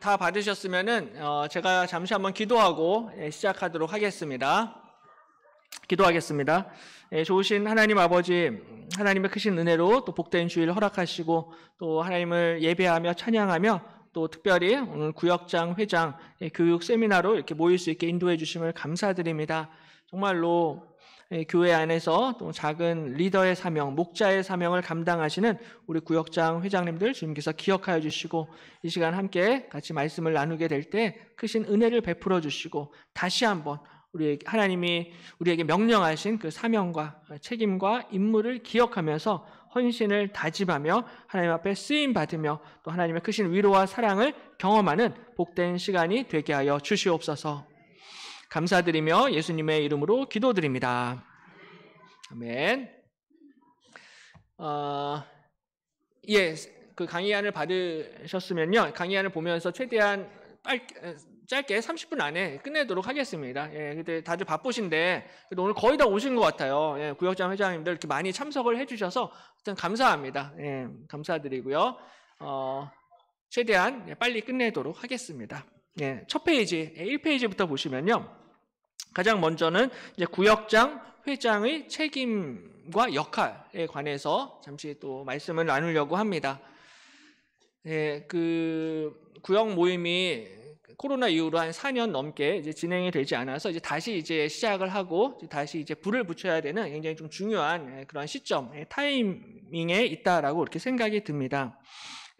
다 받으셨으면은 제가 잠시 한번 기도하고 시작하도록 하겠습니다. 기도하겠습니다. 좋으신 하나님 아버지, 하나님의 크신 은혜로 또 복된 주일 허락하시고 또 하나님을 예배하며 찬양하며 또 특별히 오늘 구역장 회장 교육 세미나로 이렇게 모일 수 있게 인도해 주심을 감사드립니다. 정말로 교회 안에서 또 작은 리더의 사명, 목자의 사명을 감당하시는 우리 구역장 회장님들 주님께서 기억하여 주시고 이 시간 함께 같이 말씀을 나누게 될 때 크신 은혜를 베풀어 주시고 다시 한번 하나님이 우리에게 명령하신 그 사명과 책임과 임무를 기억하면서 헌신을 다짐하며 하나님 앞에 쓰임 받으며 또 하나님의 크신 위로와 사랑을 경험하는 복된 시간이 되게 하여 주시옵소서. 감사드리며 예수님의 이름으로 기도드립니다. 아멘. 그 강의안을 받으셨으면요, 강의안을 보면서 최대한 짧게 30분 안에 끝내도록 하겠습니다. 근데 다들 바쁘신데 그래도 오늘 거의 다 오신 것 같아요. 구역장 회장님들 이렇게 많이 참석을 해주셔서 일단 감사합니다. 감사드리고요. 최대한 빨리 끝내도록 하겠습니다. 첫 페이지, 1페이지부터 보시면요. 가장 먼저는 이제 구역장 회장의 책임과 역할에 관해서 잠시 또 말씀을 나누려고 합니다. 그 구역 모임이 코로나 이후로 한 4년 넘게 이제 진행이 되지 않아서 다시 시작을 하고 다시 불을 붙여야 되는 굉장히 좀 중요한 그런 시점, 타이밍에 있다라고 이렇게 생각이 듭니다.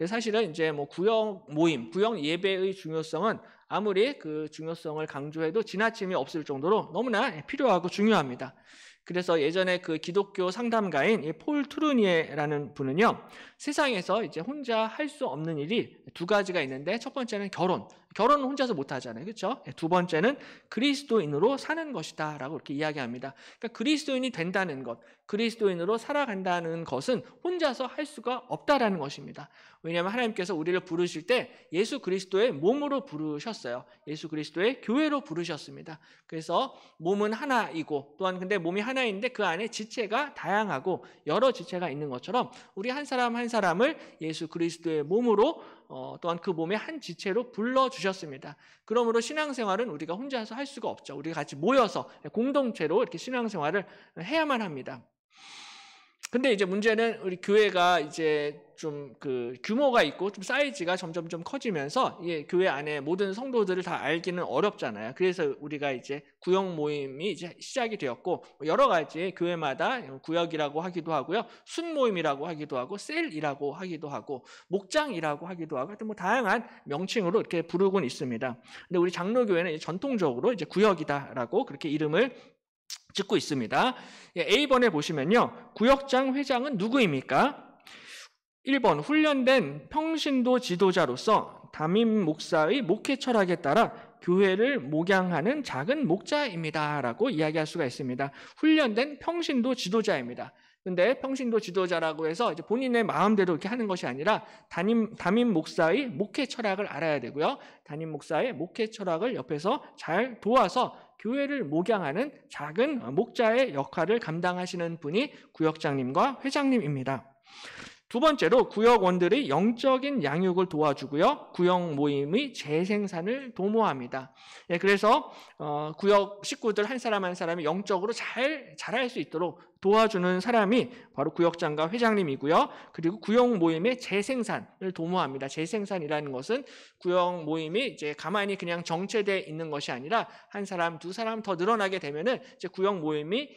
사실은 구역 모임, 구역 예배의 중요성은 아무리 그 중요성을 강조해도 지나침이 없을 정도로 너무나 필요하고 중요합니다. 그래서 예전에 그 기독교 상담가인 폴 트루니에라는 분은요, 세상에서 혼자 할 수 없는 일이 두 가지가 있는데 첫 번째는 결혼은 혼자서 못 하잖아요. 그렇죠? 두 번째는 그리스도인으로 사는 것이다 라고 이렇게 이야기합니다. 그러니까 그리스도인이 된다는 것, 그리스도인으로 살아간다는 것은 혼자서 할 수가 없다라는 것입니다. 왜냐하면 하나님께서 우리를 부르실 때 예수 그리스도의 몸으로 부르셨어요. 예수 그리스도의 교회로 부르셨습니다. 그래서 몸은 하나이고 또한 근데 몸이 하나인데 그 안에 지체가 다양하고 여러 지체가 있는 것처럼 우리 한 사람 한 사람을 예수 그리스도의 몸으로 또한 그 몸의 한 지체로 불러주셨습니다. 그러므로 신앙생활은 우리가 혼자서 할 수가 없죠. 우리가 같이 모여서 공동체로 이렇게 신앙생활을 해야만 합니다. 근데 문제는 우리 교회가 좀 그 규모가 있고 좀 사이즈가 점점 좀 커지면서 교회 안에 모든 성도들을 다 알기는 어렵잖아요. 그래서 우리가 구역 모임이 시작이 되었고 여러 가지 교회마다 구역이라고 하기도 하고요, 순 모임이라고 하기도 하고 셀이라고 하기도 하고 목장이라고 하기도 하고 하여튼 다양한 명칭으로 이렇게 부르곤 있습니다. 근데 우리 장로교회는 전통적으로 구역이다라고 그렇게 이름을 짓고 있습니다. A번에 보시면요, 구역장 회장은 누구입니까? 1번 훈련된 평신도 지도자로서 담임 목사의 목회 철학에 따라 교회를 목양하는 작은 목자입니다 라고 이야기할 수가 있습니다. 훈련된 평신도 지도자입니다. 근데 평신도 지도자라고 해서 본인의 마음대로 이렇게 하는 것이 아니라 담임 목사의 목회 철학을 알아야 되고요, 담임 목사의 목회 철학을 옆에서 잘 도와서 교회를 목양하는 작은 목자의 역할을 감당하시는 분이 구역장님과 회장님입니다. 두 번째로 구역원들의 영적인 양육을 도와주고요, 구역 모임의 재생산을 도모합니다. 그래서 구역 식구들 한 사람 한 사람이 영적으로 잘할 수 있도록 도와주는 사람이 바로 구역장과 회장님이고요. 그리고 구역 모임의 재생산을 도모합니다. 재생산이라는 것은 구역 모임이 가만히 그냥 정체되어 있는 것이 아니라 한 사람, 두 사람 더 늘어나게 되면은 구역 모임이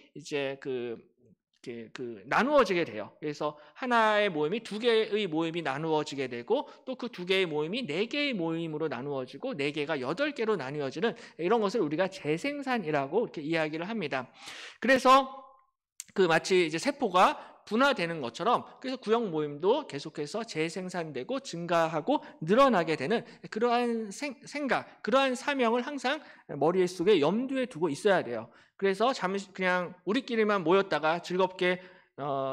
나누어지게 돼요. 그래서 하나의 모임이 두 개의 모임이 나누어지게 되고 또 그 두 개의 모임이 네 개의 모임으로 나누어지고 네 개가 8개로 나누어지는 이런 것을 우리가 재생산이라고 이렇게 이야기를 합니다. 그래서 마치 세포가 분화되는 것처럼 그래서 구역 모임도 계속해서 재생산되고 증가하고 늘어나게 되는 그러한 생각, 그러한 사명을 항상 머릿속에 염두에 두고 있어야 돼요. 그래서 잠시 그냥 우리끼리만 모였다가 즐겁게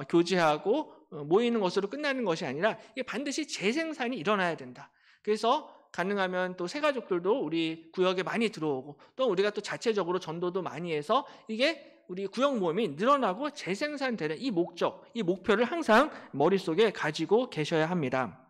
교제하고 모이는 것으로 끝나는 것이 아니라 이게 반드시 재생산이 일어나야 된다. 그래서 가능하면 또 새가족들도 우리 구역에 많이 들어오고 또 우리가 또 자체적으로 전도도 많이 해서 이게 우리 구역 모임이 늘어나고 재생산되는 이 목적, 이 목표를 항상 머릿속에 가지고 계셔야 합니다.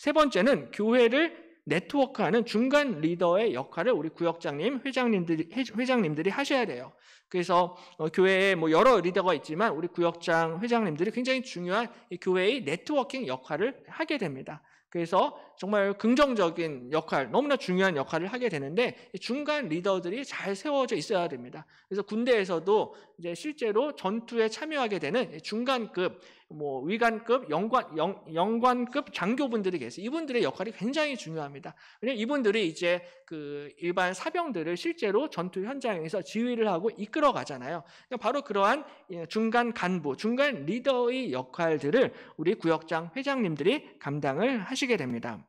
세 번째는 교회를 네트워크하는 중간 리더의 역할을 우리 구역장님, 회장님들이 하셔야 돼요. 그래서 교회에 뭐 여러 리더가 있지만 우리 구역장, 회장님들이 굉장히 중요한 이 교회의 네트워킹 역할을 하게 됩니다. 그래서 정말 긍정적인 역할, 너무나 중요한 역할을 하게 되는데 중간 리더들이 잘 세워져 있어야 됩니다. 그래서 군대에서도 이제 실제로 전투에 참여하게 되는 중간급, 뭐 위관급, 영관급 장교분들이 계세요. 이분들의 역할이 굉장히 중요합니다. 왜냐하면 이분들이 이제 그 일반 사병들을 실제로 전투 현장에서 지휘를 하고 이끌어 가잖아요. 그러니까 바로 그러한 중간 간부, 중간 리더의 역할들을 우리 구역장 회장님들이 감당을 하시게 됩니다.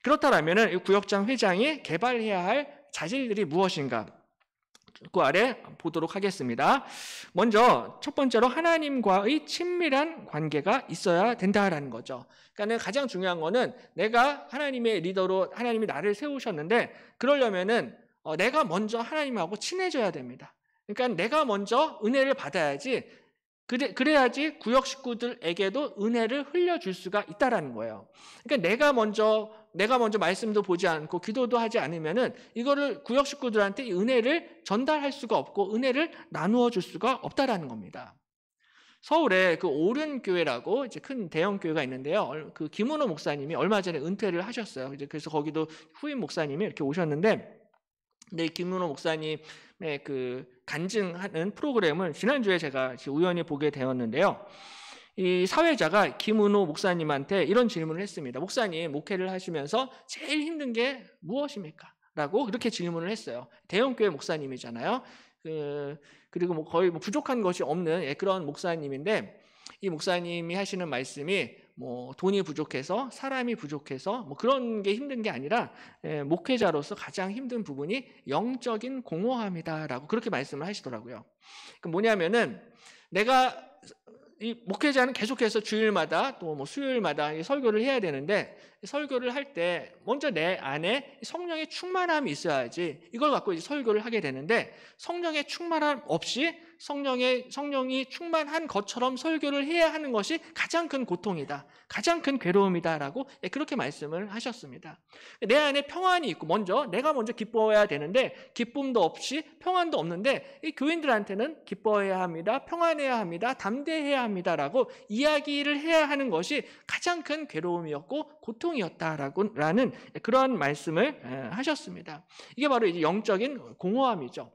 그렇다면 구역장 회장이 개발해야 할 자질들이 무엇인가? 그 아래 보도록 하겠습니다. 먼저 첫 번째로 하나님과의 친밀한 관계가 있어야 된다라는 거죠. 그러니까 가장 중요한 거는 내가 하나님의 리더로 하나님이 나를 세우셨는데 그러려면은 내가 먼저 하나님하고 친해져야 됩니다. 그러니까 내가 먼저 은혜를 받아야지 그래야지 구역 식구들에게도 은혜를 흘려줄 수가 있다라는 거예요. 그러니까 내가 먼저 말씀도 보지 않고 기도도 하지 않으면은 이거를 구역 식구들한테 이 은혜를 전달할 수가 없고 은혜를 나누어 줄 수가 없다라는 겁니다. 서울에 그 오륜교회라고 이제 큰 대형 교회가 있는데요. 그 김은호 목사님이 얼마 전에 은퇴를 하셨어요. 이제 그래서 거기도 후임 목사님이 이렇게 오셨는데, 근데 김은호 목사님의 그 간증하는 프로그램을 지난주에 제가 우연히 보게 되었는데요. 이 사회자가 김은호 목사님한테 이런 질문을 했습니다. 목사님, 목회를 하시면서 제일 힘든 게 무엇입니까? 라고 그렇게 질문을 했어요. 대형교회 목사님이잖아요. 그리고 뭐 거의 부족한 것이 없는 그런 목사님인데, 이 목사님이 하시는 말씀이 뭐 돈이 부족해서, 사람이 부족해서 뭐 그런 게 힘든 게 아니라 목회자로서 가장 힘든 부분이 영적인 공허함이다라고 그렇게 말씀을 하시더라고요. 그 뭐냐면은 내가 이 목회자는 계속해서 주일마다 또 뭐 수요일마다 설교를 해야 되는데, 설교를 할 때 먼저 내 안에 성령의 충만함이 있어야지 이걸 갖고 이제 설교를 하게 되는데, 성령의 충만함 없이 성령이 충만한 것처럼 설교를 해야 하는 것이 가장 큰 고통이다, 가장 큰 괴로움이다라고 그렇게 말씀을 하셨습니다. 내 안에 평안이 있고 내가 먼저 기뻐해야 되는데 기쁨도 없이 평안도 없는데 이 교인들한테는 기뻐해야 합니다, 평안해야 합니다, 담대해야 합니다라고 이야기를 해야 하는 것이 가장 큰 괴로움이었고 고통이었다라는 그런 말씀을 하셨습니다. 이게 바로 이제 영적인 공허함이죠.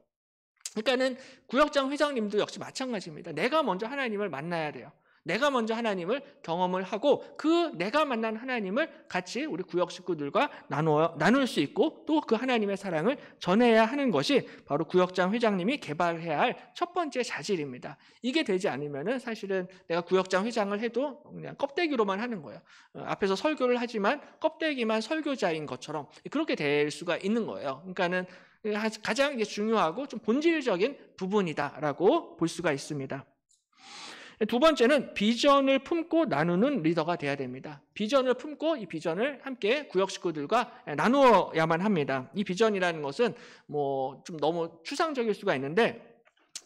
그러니까는 구역장 회장님도 역시 마찬가지입니다. 내가 먼저 하나님을 만나야 돼요. 내가 먼저 하나님을 경험을 하고 그 내가 만난 하나님을 같이 우리 구역 식구들과 나눌 수 있고 또 그 하나님의 사랑을 전해야 하는 것이 바로 구역장 회장님이 개발해야 할 첫 번째 자질입니다. 이게 되지 않으면은 사실은 내가 구역장 회장을 해도 그냥 껍데기로만 하는 거예요. 앞에서 설교를 하지만 껍데기만 설교자인 것처럼 그렇게 될 수가 있는 거예요. 그러니까는 가장 중요하고 좀 본질적인 부분이다라고 볼 수가 있습니다. 두 번째는 비전을 품고 나누는 리더가 돼야 됩니다. 비전을 품고 이 비전을 함께 구역 식구들과 나누어야만 합니다. 이 비전이라는 것은 뭐 좀 너무 추상적일 수가 있는데,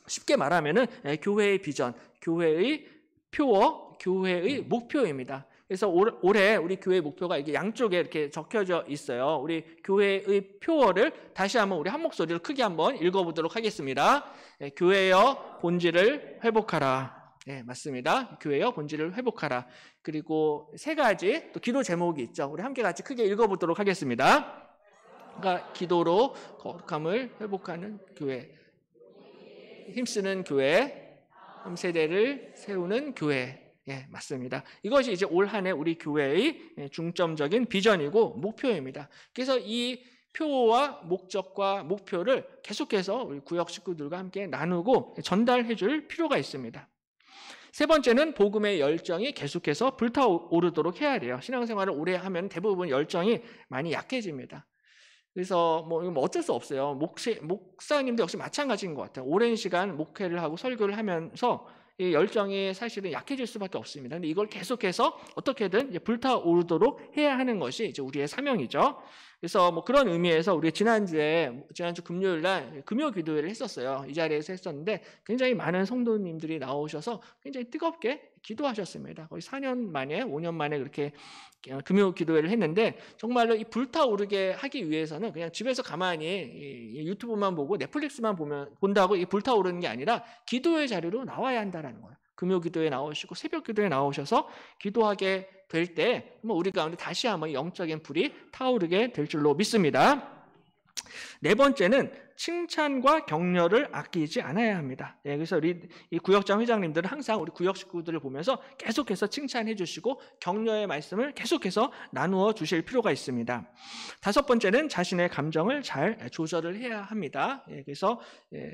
쉽게 말하면은 교회의 비전, 교회의 표어, 교회의 목표입니다. 그래서 올해 우리 교회 목표가 이게 양쪽에 이렇게 적혀져 있어요. 우리 교회의 표어를 다시 한번 우리 한 목소리로 크게 한번 읽어보도록 하겠습니다. 교회여 본질을 회복하라. 네, 맞습니다. 교회여 본질을 회복하라. 그리고 세 가지 또 기도 제목이 있죠. 우리 함께 같이 크게 읽어보도록 하겠습니다. 그러니까 기도로 거룩함을 회복하는 교회, 힘쓰는 교회, 세대를 세우는 교회. 예, 맞습니다. 이것이 이제 올 한 해 우리 교회의 중점적인 비전이고 목표입니다. 그래서 이 표와 목적과 목표를 계속해서 우리 구역 식구들과 함께 나누고 전달해 줄 필요가 있습니다. 세 번째는 복음의 열정이 계속해서 불타오르도록 해야 돼요. 신앙생활을 오래 하면 대부분 열정이 많이 약해집니다. 그래서 뭐 어쩔 수 없어요. 목사님도 역시 마찬가지인 것 같아요. 오랜 시간 목회를 하고 설교를 하면서 이 열정이 사실은 약해질 수밖에 없습니다. 근데 이걸 계속해서 어떻게든 불타오르도록 해야 하는 것이 이제 우리의 사명이죠. 그래서 뭐 그런 의미에서 우리 지난주 금요일 날 금요 기도회를 했었어요. 이 자리에서 했었는데 굉장히 많은 성도님들이 나오셔서 굉장히 뜨겁게 기도하셨습니다. 거의 4년 만에 5년 만에 그렇게 금요 기도회를 했는데 정말로 이 불타오르게 하기 위해서는 그냥 집에서 가만히 이 유튜브만 보고 넷플릭스만 본다고 이 불타오르는 게 아니라 기도회 자리로 나와야 한다라는 거예요. 금요 기도에 나오시고 새벽 기도에 나오셔서 기도하게 될 때 우리 가운데 다시 한번 영적인 불이 타오르게 될 줄로 믿습니다. 네 번째는 칭찬과 격려를 아끼지 않아야 합니다. 그래서 우리 이 구역장 회장님들은 항상 우리 구역 식구들을 보면서 계속해서 칭찬해 주시고 격려의 말씀을 계속해서 나누어 주실 필요가 있습니다. 다섯 번째는 자신의 감정을 잘 조절을 해야 합니다. 그래서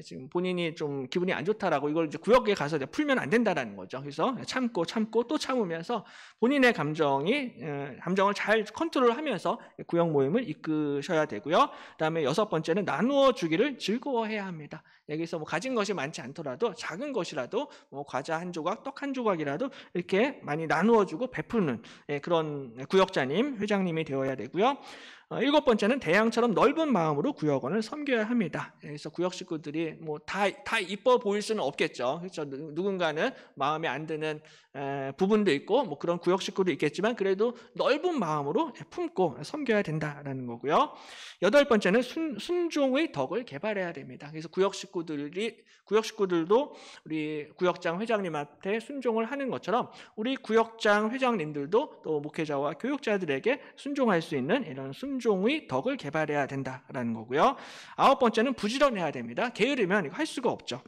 지금 본인이 좀 기분이 안 좋다라고 이걸 이제 구역에 가서 풀면 안 된다라는 거죠. 그래서 참고 또 참으면서 본인의 감정을 잘 컨트롤하면서 구역 모임을 이끄셔야 되고요. 그다음에 여섯 번째는 나누어 주기를 즐거워해야 합니다. 여기서 가진 것이 많지 않더라도 작은 것이라도 과자 한 조각, 떡 한 조각이라도 이렇게 많이 나누어주고 베푸는 그런 구역장님, 회장님이 되어야 되고요. 일곱 번째는 대양처럼 넓은 마음으로 구역원을 섬겨야 합니다. 그래서 구역 식구들이 다 이뻐 보일 수는 없겠죠. 그렇죠? 누군가는 마음에 안 드는 부분도 있고 그런 구역 식구도 있겠지만 그래도 넓은 마음으로 품고 섬겨야 된다라는 거고요. 여덟 번째는 순종의 덕을 개발해야 됩니다. 그래서 구역 식구들도 우리 구역장 회장님한테 순종을 하는 것처럼 우리 구역장 회장님들도 또 목회자와 교육자들에게 순종할 수 있는 이런 순종의 덕을 개발해야 된다라는 거고요. 아홉 번째는 부지런해야 됩니다. 게으르면 이거 할 수가 없죠.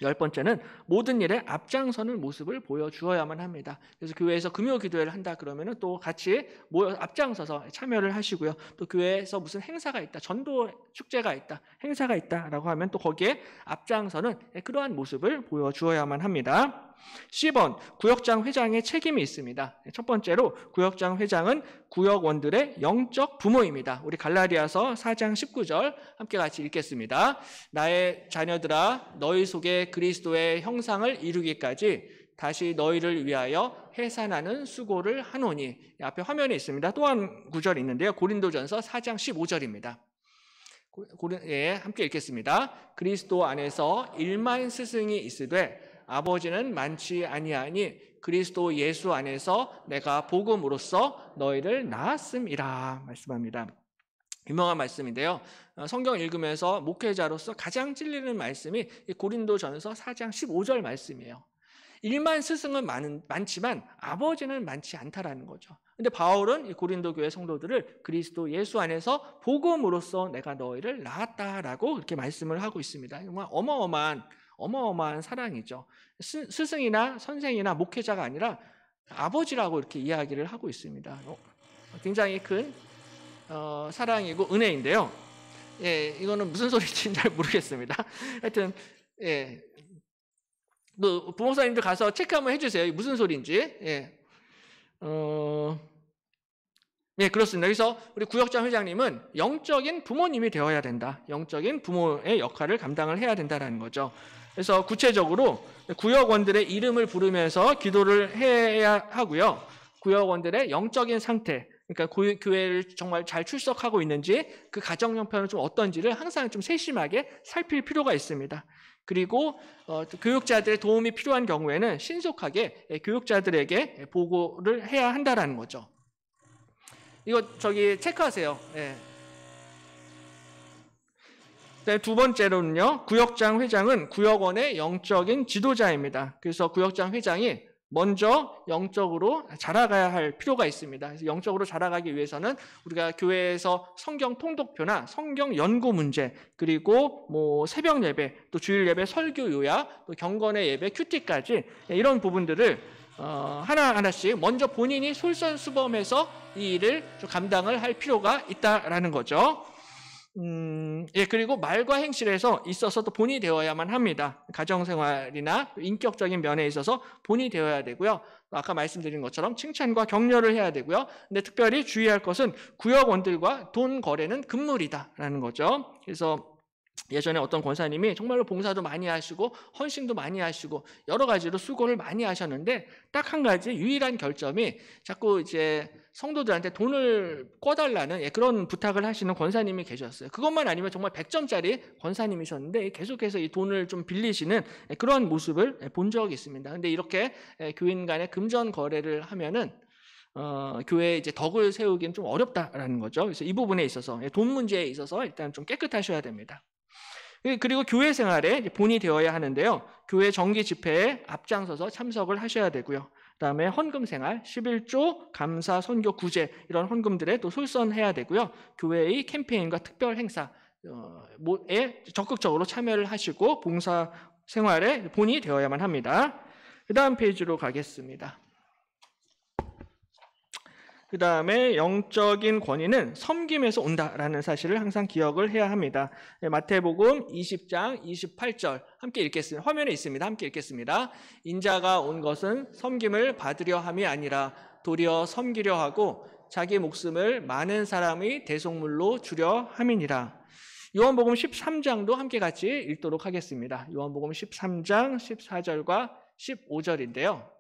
열 번째는 모든 일에 앞장서는 모습을 보여주어야만 합니다. 그래서 교회에서 금요 기도회를 한다 그러면은 또 같이 모여 앞장서서 참여를 하시고요. 또 교회에서 무슨 행사가 있다, 전도 축제가 있다, 행사가 있다라고 하면 또 거기에 앞장서는 그러한 모습을 보여주어야만 합니다. 10번 구역장 회장의 책임이 있습니다. 첫 번째로 구역장 회장은 구역원들의 영적 부모입니다. 우리 갈라디아서 4장 19절 함께 같이 읽겠습니다. 나의 자녀들아 너희 속에 그리스도의 형상을 이루기까지 다시 너희를 위하여 해산하는 수고를 하노니. 앞에 화면에 있습니다. 또 한 구절 있는데요. 고린도전서 4장 15절입니다. 함께 읽겠습니다. 그리스도 안에서 1만 스승이 있으되 아버지는 많지 아니하니 그리스도 예수 안에서 내가 복음으로써 너희를 낳았음이라 말씀합니다. 유명한 말씀인데요. 성경 읽으면서 목회자로서 가장 찔리는 말씀이 고린도전서 4장 15절 말씀이에요. 1만 스승은 많지만 아버지는 많지 않다라는 거죠. 근데 바울은 이 고린도 교회 성도들을 그리스도 예수 안에서 복음으로써 내가 너희를 낳았다라고 이렇게 말씀을 하고 있습니다. 정말 어마어마한 사랑이죠. 스승이나 선생이나 목회자가 아니라 아버지라고 이렇게 이야기를 하고 있습니다. 굉장히 큰 사랑이고 은혜인데요. 이거는 무슨 소리인지 잘 모르겠습니다. 하여튼 부목사님들 가서 체크 한번 해주세요. 무슨 소리인지. 그렇습니다. 그래서 우리 구역장 회장님은 영적인 부모님이 되어야 된다. 영적인 부모의 역할을 감당을 해야 된다는 거죠. 그래서 구체적으로 구역원들의 이름을 부르면서 기도를 해야 하고요. 구역원들의 영적인 상태, 그러니까 교회를 정말 잘 출석하고 있는지 그 가정 형편은 좀 어떤지를 항상 좀 세심하게 살필 필요가 있습니다. 그리고 교육자들의 도움이 필요한 경우에는 신속하게 교육자들에게 보고를 해야 한다는 거죠. 이거 체크하세요. 두 번째로는요, 구역장 회장은 구역원의 영적인 지도자입니다. 그래서 구역장 회장이 먼저 영적으로 자라가야 할 필요가 있습니다. 그래서 영적으로 자라가기 위해서는 우리가 교회에서 성경 통독표나 성경 연구 문제, 그리고 새벽 예배, 또 주일 예배 설교 요약, 또 경건의 예배 큐티까지 이런 부분들을 하나하나씩 먼저 본인이 솔선수범해서 이 일을 좀 감당을 할 필요가 있다라는 거죠. 그리고 말과 행실에서 있어서도 본이 되어야만 합니다. 가정생활이나 인격적인 면에 있어서 본이 되어야 되고요. 아까 말씀드린 것처럼 칭찬과 격려를 해야 되고요. 근데 특별히 주의할 것은 구역원들과 돈 거래는 금물이다라는 거죠. 그래서 예전에 어떤 권사님이 정말로 봉사도 많이 하시고 헌신도 많이 하시고 여러 가지로 수고를 많이 하셨는데 딱 한 가지 유일한 결점이 자꾸 이제 성도들한테 돈을 꿔달라는 그런 부탁을 하시는 권사님이 계셨어요. 그것만 아니면 정말 100점짜리 권사님이셨는데 계속해서 이 돈을 좀 빌리시는 그런 모습을 본 적이 있습니다. 근데 이렇게 교인 간의 금전 거래를 하면은 교회에 이제 덕을 세우기는 좀 어렵다라는 거죠. 그래서 이 부분에 있어서 돈 문제에 있어서 일단 좀 깨끗하셔야 됩니다. 그리고 교회 생활에 본이 되어야 하는데요. 교회 정기 집회에 앞장서서 참석을 하셔야 되고요. 그다음에 헌금 생활, 11조, 감사, 선교, 구제 이런 헌금들에 또 솔선해야 되고요. 교회의 캠페인과 특별 행사에 적극적으로 참여를 하시고 봉사 생활에 본이 되어야만 합니다. 그 다음 페이지로 가겠습니다. 그 다음에 영적인 권위는 섬김에서 온다라는 사실을 항상 기억을 해야 합니다. 마태복음 20장 28절 함께 읽겠습니다. 화면에 있습니다. 함께 읽겠습니다. 인자가 온 것은 섬김을 받으려 함이 아니라 도리어 섬기려 하고 자기 목숨을 많은 사람의 대속물로 주려 함이니라. 요한복음 13장도 함께 같이 읽도록 하겠습니다. 요한복음 13장 14절과 15절인데요.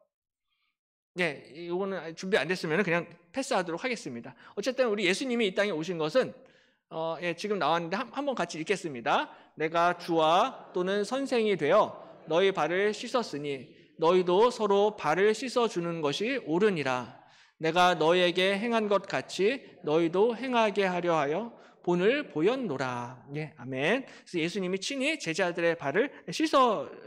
네, 이거는 준비 안 됐으면 그냥 패스하도록 하겠습니다. 어쨌든 우리 예수님이 이 땅에 오신 것은 지금 나왔는데 한번 같이 읽겠습니다. 내가 주와 또는 선생이 되어 너희 발을 씻었으니 너희도 서로 발을 씻어주는 것이 옳으니라. 내가 너희에게 행한 것 같이 너희도 행하게 하려 하여 본을 보였노라. 네, 아멘. 그래서 예수님이 친히 제자들의 발을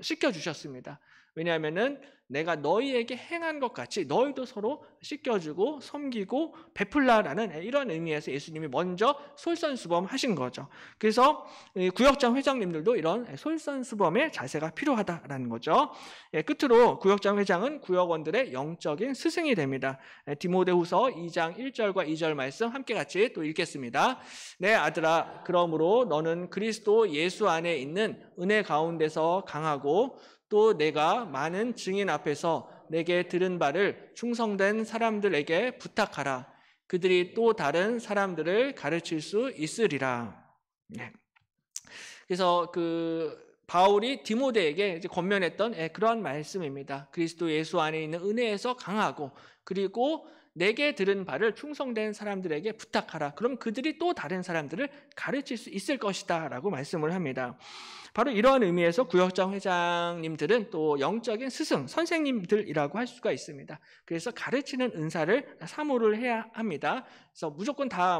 씻겨주셨습니다. 왜냐하면은 내가 너희에게 행한 것 같이 너희도 서로 씻겨주고 섬기고 베풀라라는 이런 의미에서 예수님이 먼저 솔선수범하신 거죠. 그래서 구역장 회장님들도 이런 솔선수범의 자세가 필요하다라는 거죠. 끝으로 구역장 회장은 구역원들의 영적인 스승이 됩니다. 디모데후서 2장 1절과 2절 말씀 함께 같이 또 읽겠습니다. 내 아들아, 그러므로 너는 그리스도 예수 안에 있는 은혜 가운데서 강하고 또 내가 많은 증인 앞에서 내게 들은 바를 충성된 사람들에게 부탁하라. 그들이 또 다른 사람들을 가르칠 수 있으리라. 네. 그래서 바울이 디모데에게 이제 권면했던 그러한 말씀입니다. 그리스도 예수 안에 있는 은혜에서 강하고 그리고 내게 들은 바를 충성된 사람들에게 부탁하라. 그럼 그들이 또 다른 사람들을 가르칠 수 있을 것이다 라고 말씀을 합니다. 바로 이러한 의미에서 구역장 회장님들은 또 영적인 스승, 선생님들이라고 할 수가 있습니다. 그래서 가르치는 은사를 사모를 해야 합니다. 그래서 무조건 다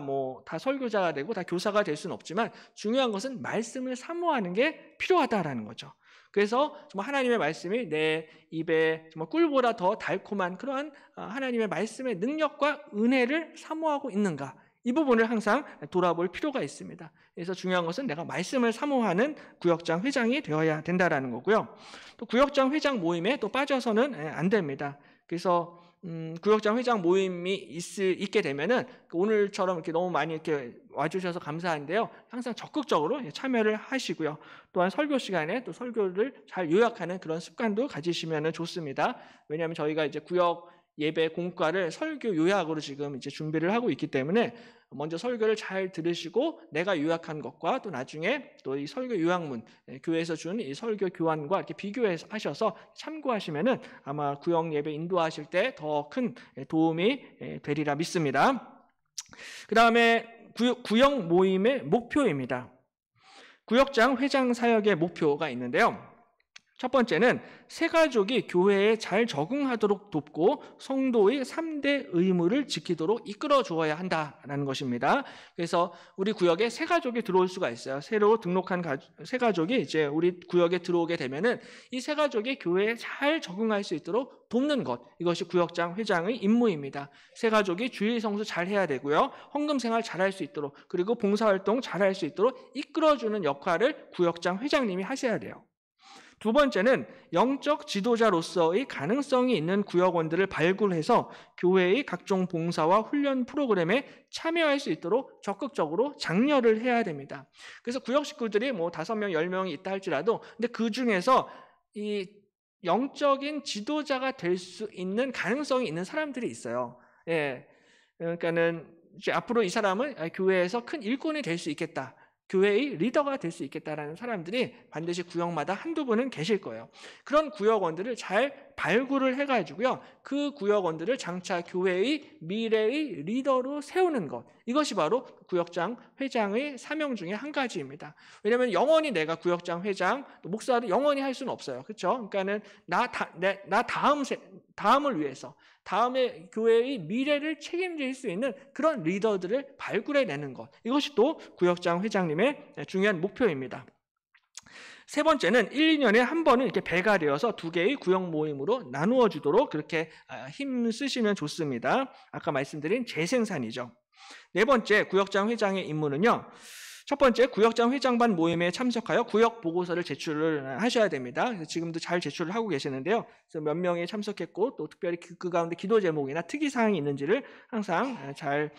설교자가 되고 다 교사가 될 수는 없지만 중요한 것은 말씀을 사모하는 게 필요하다라는 거죠. 그래서 정말 하나님의 말씀이 내 입에 정말 꿀보다 더 달콤한 그러한 하나님의 말씀의 능력과 은혜를 사모하고 있는가, 이 부분을 항상 돌아볼 필요가 있습니다. 그래서 중요한 것은 내가 말씀을 사모하는 구역장 회장이 되어야 된다라는 거고요. 또 구역장 회장 모임에 또 빠져서는 안 됩니다. 그래서 구역장 회장 모임이 있게 되면은 오늘처럼 이렇게 너무 많이 이렇게 와주셔서 감사한데요. 항상 적극적으로 참여를 하시고요. 또한 설교 시간에 또 설교를 잘 요약하는 그런 습관도 가지시면 좋습니다. 왜냐하면 저희가 이제 구역 예배 공과를 설교 요약으로 지금 이제 준비를 하고 있기 때문에 먼저 설교를 잘 들으시고 내가 요약한 것과 또 나중에 또 이 설교 요약문 교회에서 준 이 설교 교환과 이렇게 비교해서 하셔서 참고하시면은 아마 구역 예배 인도하실 때 더 큰 도움이 되리라 믿습니다. 그 다음에 구역 모임의 목표입니다. 구역장 회장 사역의 목표가 있는데요. 첫 번째는 새가족이 교회에 잘 적응하도록 돕고 성도의 3대 의무를 지키도록 이끌어 주어야 한다는 것입니다. 그래서 우리 구역에 새가족이 들어올 수가 있어요. 새로 등록한 새가족이 이제 우리 구역에 들어오게 되면은 이 새가족이 교회에 잘 적응할 수 있도록 돕는 것, 이것이 구역장 회장의 임무입니다. 새가족이 주일 성수 잘 해야 되고요. 헌금 생활 잘 할 수 있도록, 그리고 봉사활동 잘 할 수 있도록 이끌어주는 역할을 구역장 회장님이 하셔야 돼요. 두 번째는 영적 지도자로서의 가능성이 있는 구역원들을 발굴해서 교회의 각종 봉사와 훈련 프로그램에 참여할 수 있도록 적극적으로 장려를 해야 됩니다. 그래서 구역 식구들이 5명, 10명이 있다 할지라도 근데 그 중에서 이 영적인 지도자가 될 수 있는 가능성이 있는 사람들이 있어요. 그러니까는 이제 앞으로 이 사람은 교회에서 큰 일꾼이 될 수 있겠다. 교회의 리더가 될 수 있겠다라는 사람들이 반드시 구역마다 한두 분은 계실 거예요. 그런 구역원들을 잘 발굴을 해가지고요. 그 구역원들을 장차 교회의 미래의 리더로 세우는 것. 이것이 바로 구역장 회장의 사명 중에 한 가지입니다. 왜냐하면 영원히 내가 구역장 회장, 목사를 영원히 할 수는 없어요. 그렇죠? 그러니까는 다음을 위해서 다음에 교회의 미래를 책임질 수 있는 그런 리더들을 발굴해내는 것. 이것이 또 구역장 회장님의 중요한 목표입니다. 세 번째는 1, 2년에 한 번은 이렇게 배가 되어서 두 개의 구역 모임으로 나누어 주도록 그렇게 힘 쓰시면 좋습니다. 아까 말씀드린 재생산이죠. 네 번째, 구역장 회장의 임무는요. 첫 번째, 구역장 회장반 모임에 참석하여 구역 보고서를 제출을 하셔야 됩니다. 지금도 잘 제출을 하고 계시는데요. 그래서 몇 명이 참석했고 또 특별히 그 가운데 기도 제목이나 특이사항이 있는지를 항상 잘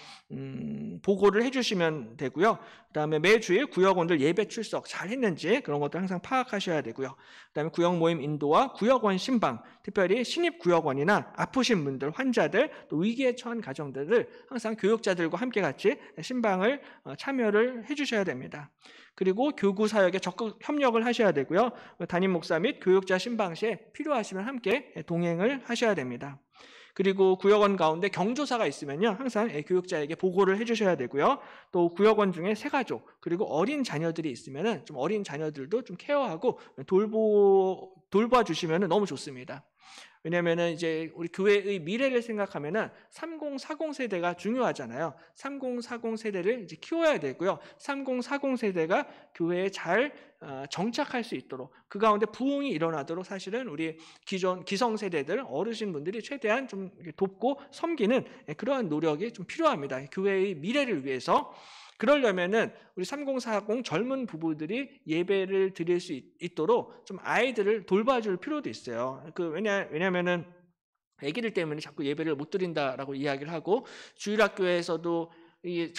보고를 해주시면 되고요. 그다음에 매주일 구역원들 예배 출석 잘 했는지 그런 것도 항상 파악하셔야 되고요. 그다음에 구역 모임 인도와 구역원 신방, 특별히 신입 구역원이나 아프신 분들, 환자들, 또 위기에 처한 가정들을 항상 교육자들과 함께 같이 신방을 참여를 해주셔야 됩니다. 그리고 교구 사역에 적극 협력을 하셔야 되고요. 담임 목사 및 교육자 신방 시에 필요하시면 함께 동행을 하셔야 됩니다. 그리고 구역원 가운데 경조사가 있으면요, 항상 교육자에게 보고를 해주셔야 되고요. 또 구역원 중에 새가족 그리고 어린 자녀들이 있으면은 좀 어린 자녀들도 좀 케어하고 돌봐 주시면은 너무 좋습니다. 왜냐하면은 이제 우리 교회의 미래를 생각하면은 3040 세대가 중요하잖아요. 3040 세대를 이제 키워야 되고요. 3040 세대가 교회에 잘 정착할 수 있도록 그 가운데 부흥이 일어나도록 사실은 우리 기존 기성 세대들 어르신분들이 최대한 좀 돕고 섬기는 그러한 노력이 좀 필요합니다. 교회의 미래를 위해서. 그러려면은 우리 3040 젊은 부부들이 예배를 드릴 수 있도록 좀 아이들을 돌봐줄 필요도 있어요. 왜냐하면은 아기들 때문에 자꾸 예배를 못 드린다라고 이야기를 하고 주일학교에서도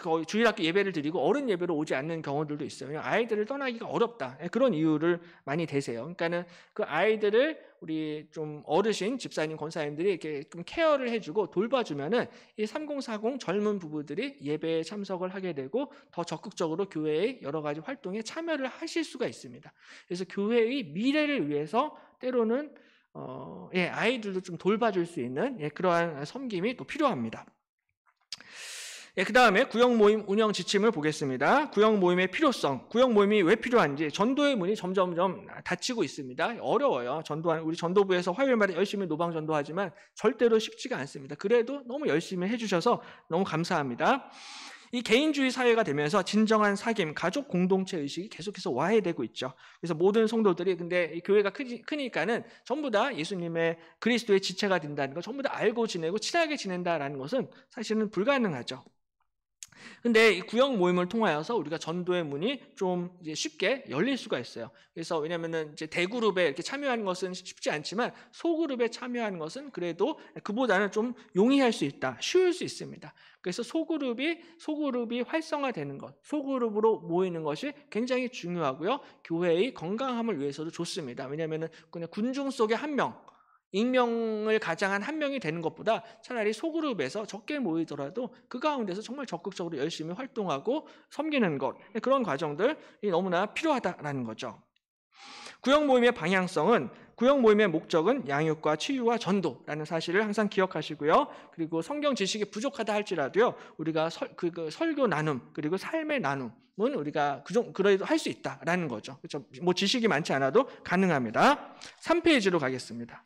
거의 주일학교 예배를 드리고 어른 예배로 오지 않는 경우들도 있어요. 아이들을 떠나기가 어렵다. 그런 이유를 많이 대세요. 그러니까는 그 아이들을 우리 좀 어르신 집사님, 권사님들이 이렇게 좀 케어를 해주고 돌봐주면은 이 3040 젊은 부부들이 예배에 참석을 하게 되고 더 적극적으로 교회의 여러 가지 활동에 참여를 하실 수가 있습니다. 그래서 교회의 미래를 위해서 때로는 아이들도 좀 돌봐줄 수 있는 그러한 섬김이 또 필요합니다. 그 다음에 구역 모임 운영 지침을 보겠습니다. 구역 모임의 필요성, 구역 모임이 왜 필요한지. 전도의 문이 점점점 닫히고 있습니다. 어려워요. 우리 전도부에서 화요일마다 열심히 노방 전도하지만 절대로 쉽지가 않습니다. 그래도 너무 열심히 해주셔서 너무 감사합니다. 이 개인주의 사회가 되면서 진정한 사귐, 가족 공동체 의식이 계속해서 와해되고 있죠. 그래서 모든 성도들이 근데 이 교회가 크니까는 전부 다 예수님의 그리스도의 지체가 된다는 거 전부 다 알고 지내고 친하게 지낸다라는 것은 사실은 불가능하죠. 근데 이 구역 모임을 통하여서 우리가 전도의 문이 좀 이제 쉽게 열릴 수가 있어요. 그래서 왜냐면은 이제 대그룹에 이렇게 참여하는 것은 쉽지 않지만 소그룹에 참여하는 것은 그래도 그보다는 좀 용이할 수 있다, 쉬울 수 있습니다. 그래서 소그룹이 활성화되는 것, 소그룹으로 모이는 것이 굉장히 중요하고요. 교회의 건강함을 위해서도 좋습니다. 왜냐면은 그냥 군중 속에 한 명, 익명을 가장한 한 명이 되는 것보다 차라리 소그룹에서 적게 모이더라도 그 가운데서 정말 적극적으로 열심히 활동하고 섬기는 것, 그런 과정들이 너무나 필요하다라는 거죠. 구역 모임의 방향성은 구역 모임의 목적은 양육과 치유와 전도라는 사실을 항상 기억하시고요. 그리고 성경 지식이 부족하다 할지라도요, 우리가 설교 나눔 그리고 삶의 나눔은 우리가 그래도 할 수 있다라는 거죠. 그렇죠? 뭐 지식이 많지 않아도 가능합니다. 3페이지로 가겠습니다.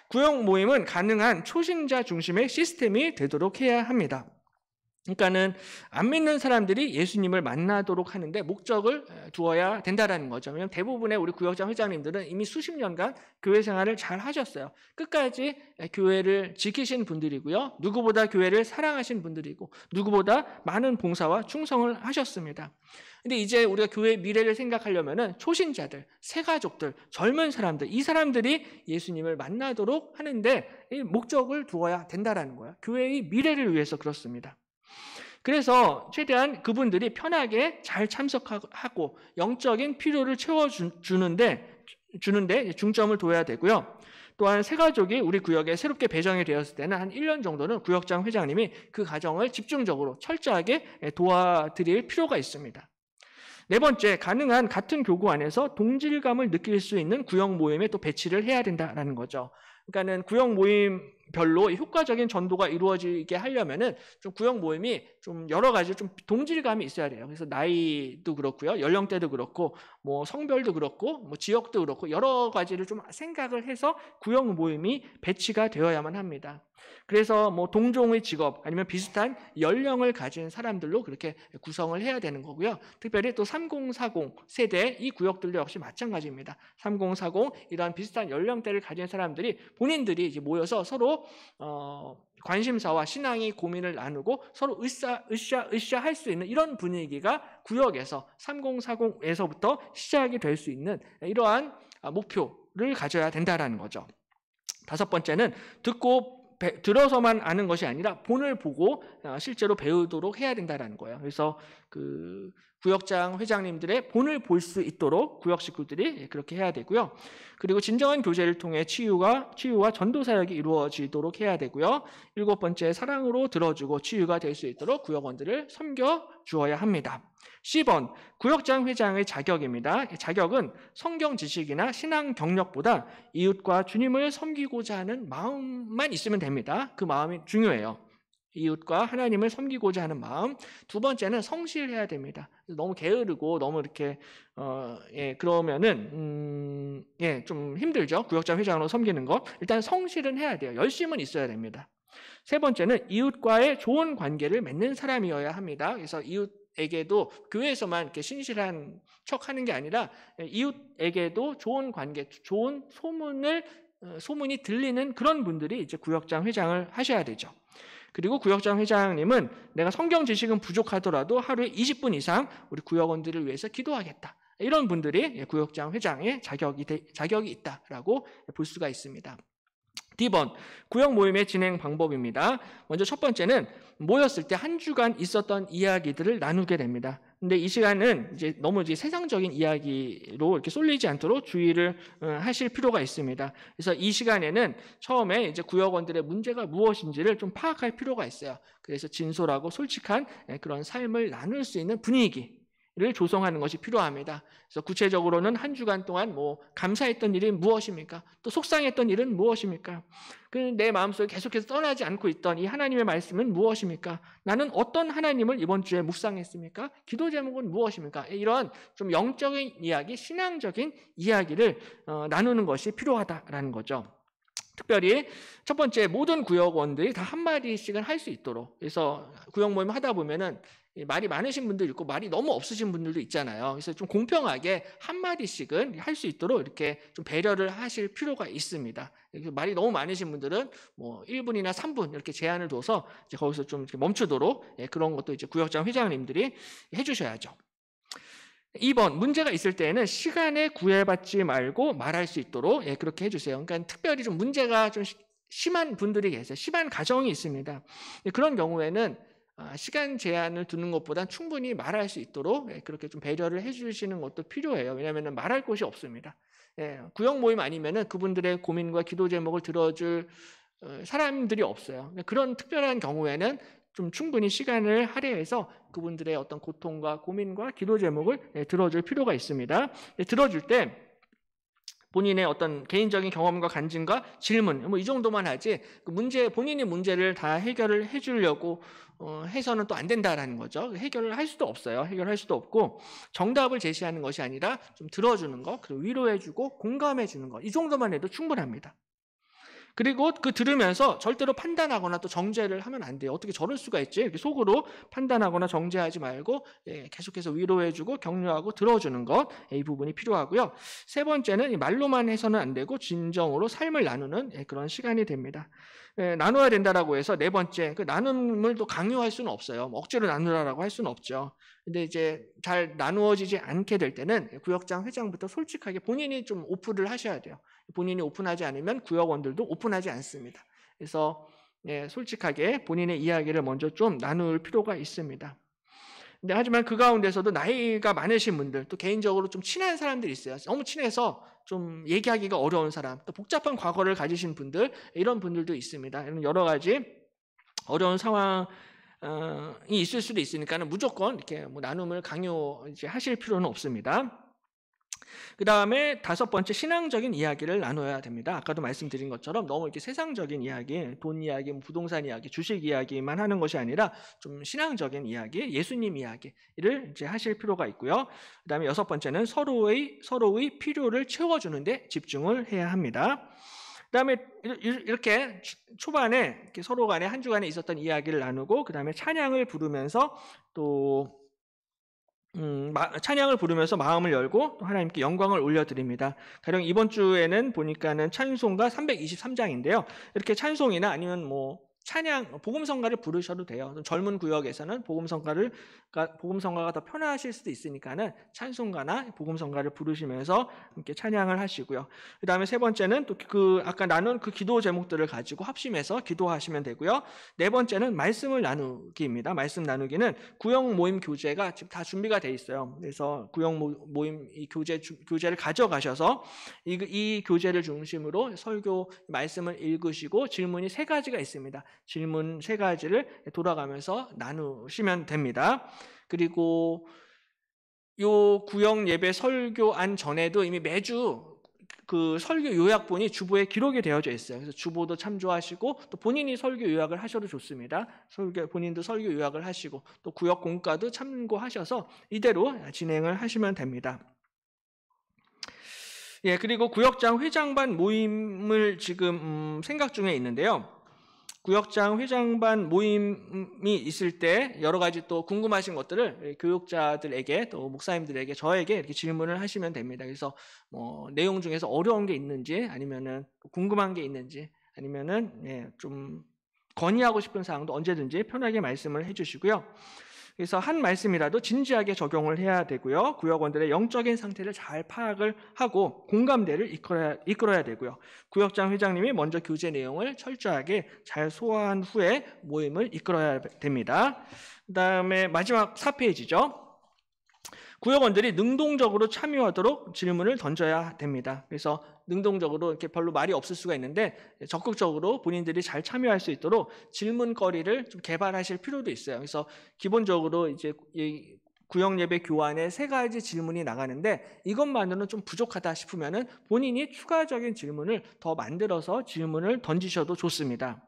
구역 모임은 가능한 초신자 중심의 시스템이 되도록 해야 합니다. 그러니까는 안 믿는 사람들이 예수님을 만나도록 하는데 목적을 두어야 된다라는 거죠. 왜냐하면 대부분의 우리 구역장 회장님들은 이미 수십 년간 교회 생활을 잘 하셨어요. 끝까지 교회를 지키신 분들이고요. 누구보다 교회를 사랑하신 분들이고 누구보다 많은 봉사와 충성을 하셨습니다. 근데 이제 우리가 교회의 미래를 생각하려면은 초신자들, 새가족들, 젊은 사람들, 이 사람들이 예수님을 만나도록 하는데 이 목적을 두어야 된다라는 거예요. 교회의 미래를 위해서 그렇습니다. 그래서 최대한 그분들이 편하게 잘 참석하고 영적인 필요를 채워주는데 중점을 둬야 되고요. 또한 새가족이 우리 구역에 새롭게 배정이 되었을 때는 한 1년 정도는 구역장 회장님이 그 가정을 집중적으로 철저하게 도와드릴 필요가 있습니다. 네 번째, 가능한 같은 교구 안에서 동질감을 느낄 수 있는 구역 모임에 또 배치를 해야 된다라는 거죠. 그러니까는 구역 모임별로 효과적인 전도가 이루어지게 하려면은 좀 구역 모임이 좀 여러 가지 좀 동질감이 있어야 돼요. 그래서 나이도 그렇고요, 연령대도 그렇고, 뭐 성별도 그렇고, 뭐 지역도 그렇고 여러 가지를 좀 생각을 해서 구역 모임이 배치가 되어야만 합니다. 그래서 뭐 동종의 직업 아니면 비슷한 연령을 가진 사람들로 그렇게 구성을 해야 되는 거고요. 특별히 또 3040 세대 이 구역들도 역시 마찬가지입니다. 3040 이런 비슷한 연령대를 가진 사람들이 본인들이 이제 모여서 서로 관심사와 신앙의 고민을 나누고 서로 으쌰 할 수 있는 이런 분위기가 구역에서 3040에서부터 시작이 될 수 있는 이러한 목표를 가져야 된다라는 거죠. 다섯 번째는 들어서만 아는 것이 아니라 본을 보고 실제로 배우도록 해야 된다는 거예요. 그래서 그 구역장 회장님들의 본을 볼 수 있도록 구역 식구들이 그렇게 해야 되고요. 그리고 진정한 교제를 통해 치유와 전도 사역이 이루어지도록 해야 되고요. 일곱 번째, 사랑으로 들어주고 치유가 될 수 있도록 구역원들을 섬겨 주어야 합니다. 10번, 구역장 회장의 자격입니다. 자격은 성경 지식이나 신앙 경력보다 이웃과 주님을 섬기고자 하는 마음만 있으면 됩니다. 그 마음이 중요해요. 이웃과 하나님을 섬기고자 하는 마음. 두 번째는 성실해야 됩니다. 너무 게으르고 너무 이렇게 그러면은 좀 힘들죠. 구역장 회장으로 섬기는 거. 일단 성실은 해야 돼요. 열심은 있어야 됩니다. 세 번째는 이웃과의 좋은 관계를 맺는 사람이어야 합니다. 그래서 이웃에게도 교회에서만 이렇게 신실한 척하는 게 아니라 이웃에게도 좋은 관계, 좋은 소문이 들리는 그런 분들이 이제 구역장 회장을 하셔야 되죠. 그리고 구역장 회장님은 내가 성경 지식은 부족하더라도 하루에 20분 이상 우리 구역원들을 위해서 기도하겠다. 이런 분들이 구역장 회장의 자격이 있다라고 볼 수가 있습니다. D번, 구역 모임의 진행 방법입니다. 먼저 첫 번째는 모였을 때 한 주간 있었던 이야기들을 나누게 됩니다. 근데 이 시간은 이제 너무 세상적인 이야기로 이렇게 쏠리지 않도록 주의를 하실 필요가 있습니다. 그래서 이 시간에는 처음에 이제 구역원들의 문제가 무엇인지를 좀 파악할 필요가 있어요. 그래서 진솔하고 솔직한 그런 삶을 나눌 수 있는 분위기를 조성하는 것이 필요합니다. 그래서 구체적으로는 한 주간 동안 뭐 감사했던 일이 무엇입니까? 또 속상했던 일은 무엇입니까? 내 마음속에 계속해서 떠나지 않고 있던 이 하나님의 말씀은 무엇입니까? 나는 어떤 하나님을 이번 주에 묵상했습니까? 기도 제목은 무엇입니까? 이런 좀 영적인 이야기, 신앙적인 이야기를 나누는 것이 필요하다라는 거죠. 특별히 첫 번째, 모든 구역원들이 다 한마디씩은 할 수 있도록. 그래서 구역 모임 하다 보면은 말이 많으신 분들 있고 말이 너무 없으신 분들도 있잖아요. 그래서 좀 공평하게 한마디씩은 할 수 있도록 이렇게 좀 배려를 하실 필요가 있습니다. 말이 너무 많으신 분들은 뭐 1분이나 3분 이렇게 제한을 둬서 이제 거기서 좀 이렇게 멈추도록 그런 것도 이제 구역장 회장님들이 해주셔야죠. 2번, 문제가 있을 때에는 시간에 구애받지 말고 말할 수 있도록 그렇게 해주세요. 그러니까 특별히 좀 문제가 좀 심한 분들이 계세요. 심한 가정이 있습니다. 그런 경우에는 시간 제한을 두는 것보다 충분히 말할 수 있도록 그렇게 좀 배려를 해주시는 것도 필요해요. 왜냐하면 말할 곳이 없습니다. 구역 모임 아니면은 그분들의 고민과 기도 제목을 들어줄 사람들이 없어요. 그런 특별한 경우에는 좀 충분히 시간을 할애해서 그분들의 어떤 고통과 고민과 기도 제목을 들어줄 필요가 있습니다. 들어줄 때 본인의 어떤 개인적인 경험과 간증과 질문 뭐 이 정도만 하지 본인이 문제를 다 해결을 해주려고 해서는 또 안 된다라는 거죠. 해결을 할 수도 없어요. 해결할 수도 없고 정답을 제시하는 것이 아니라 좀 들어주는 것, 그리고 위로해주고 공감해주는 것, 이 정도만 해도 충분합니다. 그리고 들으면서 절대로 판단하거나 또 정죄를 하면 안 돼요. 어떻게 저럴 수가 있지? 이렇게 속으로 판단하거나 정죄하지 말고 계속해서 위로해주고 격려하고 들어주는 것, 이 부분이 필요하고요. 세 번째는 말로만 해서는 안 되고 진정으로 삶을 나누는 그런 시간이 됩니다. 나눠야 된다라고 해서 네 번째, 그 나눔을 또 강요할 수는 없어요. 억지로 나누라고 할 수는 없죠. 근데 이제 잘 나누어지지 않게 될 때는 구역장 회장부터 솔직하게 본인이 좀 오픈을 하셔야 돼요. 본인이 오픈하지 않으면 구역원들도 오픈하지 않습니다. 그래서 솔직하게 본인의 이야기를 먼저 좀 나눌 필요가 있습니다. 근데 하지만 그 가운데서도 나이가 많으신 분들, 또 개인적으로 좀 친한 사람들이 있어요. 너무 친해서 좀 얘기하기가 어려운 사람, 또 복잡한 과거를 가지신 분들, 이런 분들도 있습니다. 이런 여러 가지 어려운 상황 이 있을 수도 있으니까는 무조건 이렇게 뭐 나눔을 강요 이제 하실 필요는 없습니다. 그 다음에 5번째, 신앙적인 이야기를 나눠야 됩니다. 아까도 말씀드린 것처럼 너무 이렇게 세상적인 이야기, 돈 이야기, 뭐 부동산 이야기, 주식 이야기만 하는 것이 아니라 좀 신앙적인 이야기, 예수님 이야기를 이제 하실 필요가 있고요. 그 다음에 6번째는 서로의 필요를 채워주는데 집중을 해야 합니다. 그 다음에 이렇게 초반에 이렇게 서로 간에 한 주간에 있었던 이야기를 나누고, 그 다음에 찬양을 부르면서 또 찬양을 부르면서 마음을 열고 또 하나님께 영광을 올려드립니다. 가령 이번 주에는 보니까는 찬송가 323장인데요. 이렇게 찬송이나 아니면 뭐 찬양, 복음성가를 부르셔도 돼요. 젊은 구역에서는 복음성가가 더 편하실 수도 있으니까는 찬송가나 복음성가를 부르시면서 함께 찬양을 하시고요. 그 다음에 3번째는 또 아까 나눈 그 기도 제목들을 가지고 합심해서 기도하시면 되고요. 4번째는 말씀을 나누기입니다. 말씀 나누기는 구역 모임 교재가 지금 다 준비가 돼 있어요. 그래서 구역 모임 이 교재를 가져가셔서 이 교재를 중심으로 설교 말씀을 읽으시고 질문이 3가지가 있습니다. 질문 3가지를 돌아가면서 나누시면 됩니다. 그리고 요 구역 예배 설교안 전에도 이미 매주 그 설교 요약본이 주보에 기록이 되어져 있어요. 그래서 주보도 참조하시고 또 본인이 설교 요약을 하셔도 좋습니다. 본인도 설교 요약을 하시고 또 구역 공과도 참고하셔서 이대로 진행을 하시면 됩니다. 예, 그리고 구역장 회장반 모임을 지금 생각 중에 있는데요. 구역장 회장반 모임이 있을 때 여러 가지 또 궁금하신 것들을 교육자들에게 또 목사님들에게 저에게 이렇게 질문을 하시면 됩니다. 그래서 뭐 내용 중에서 어려운 게 있는지 아니면은 궁금한 게 있는지 아니면은 좀 건의하고 싶은 사항도 언제든지 편하게 말씀을 해주시고요. 그래서 한 말씀이라도 진지하게 적용을 해야 되고요. 구역원들의 영적인 상태를 잘 파악을 하고 공감대를 이끌어야 되고요. 구역장 회장님이 먼저 교재 내용을 철저하게 잘 소화한 후에 모임을 이끌어야 됩니다. 그 다음에 마지막 4페이지죠. 구역원들이 능동적으로 참여하도록 질문을 던져야 됩니다. 그래서 능동적으로 이렇게 별로 말이 없을 수가 있는데 적극적으로 본인들이 잘 참여할 수 있도록 질문거리를 좀 개발하실 필요도 있어요. 그래서 기본적으로 이제 이 구역 예배 교환에 3가지 질문이 나가는데 이것만으로는 좀 부족하다 싶으면은 본인이 추가적인 질문을 더 만들어서 질문을 던지셔도 좋습니다.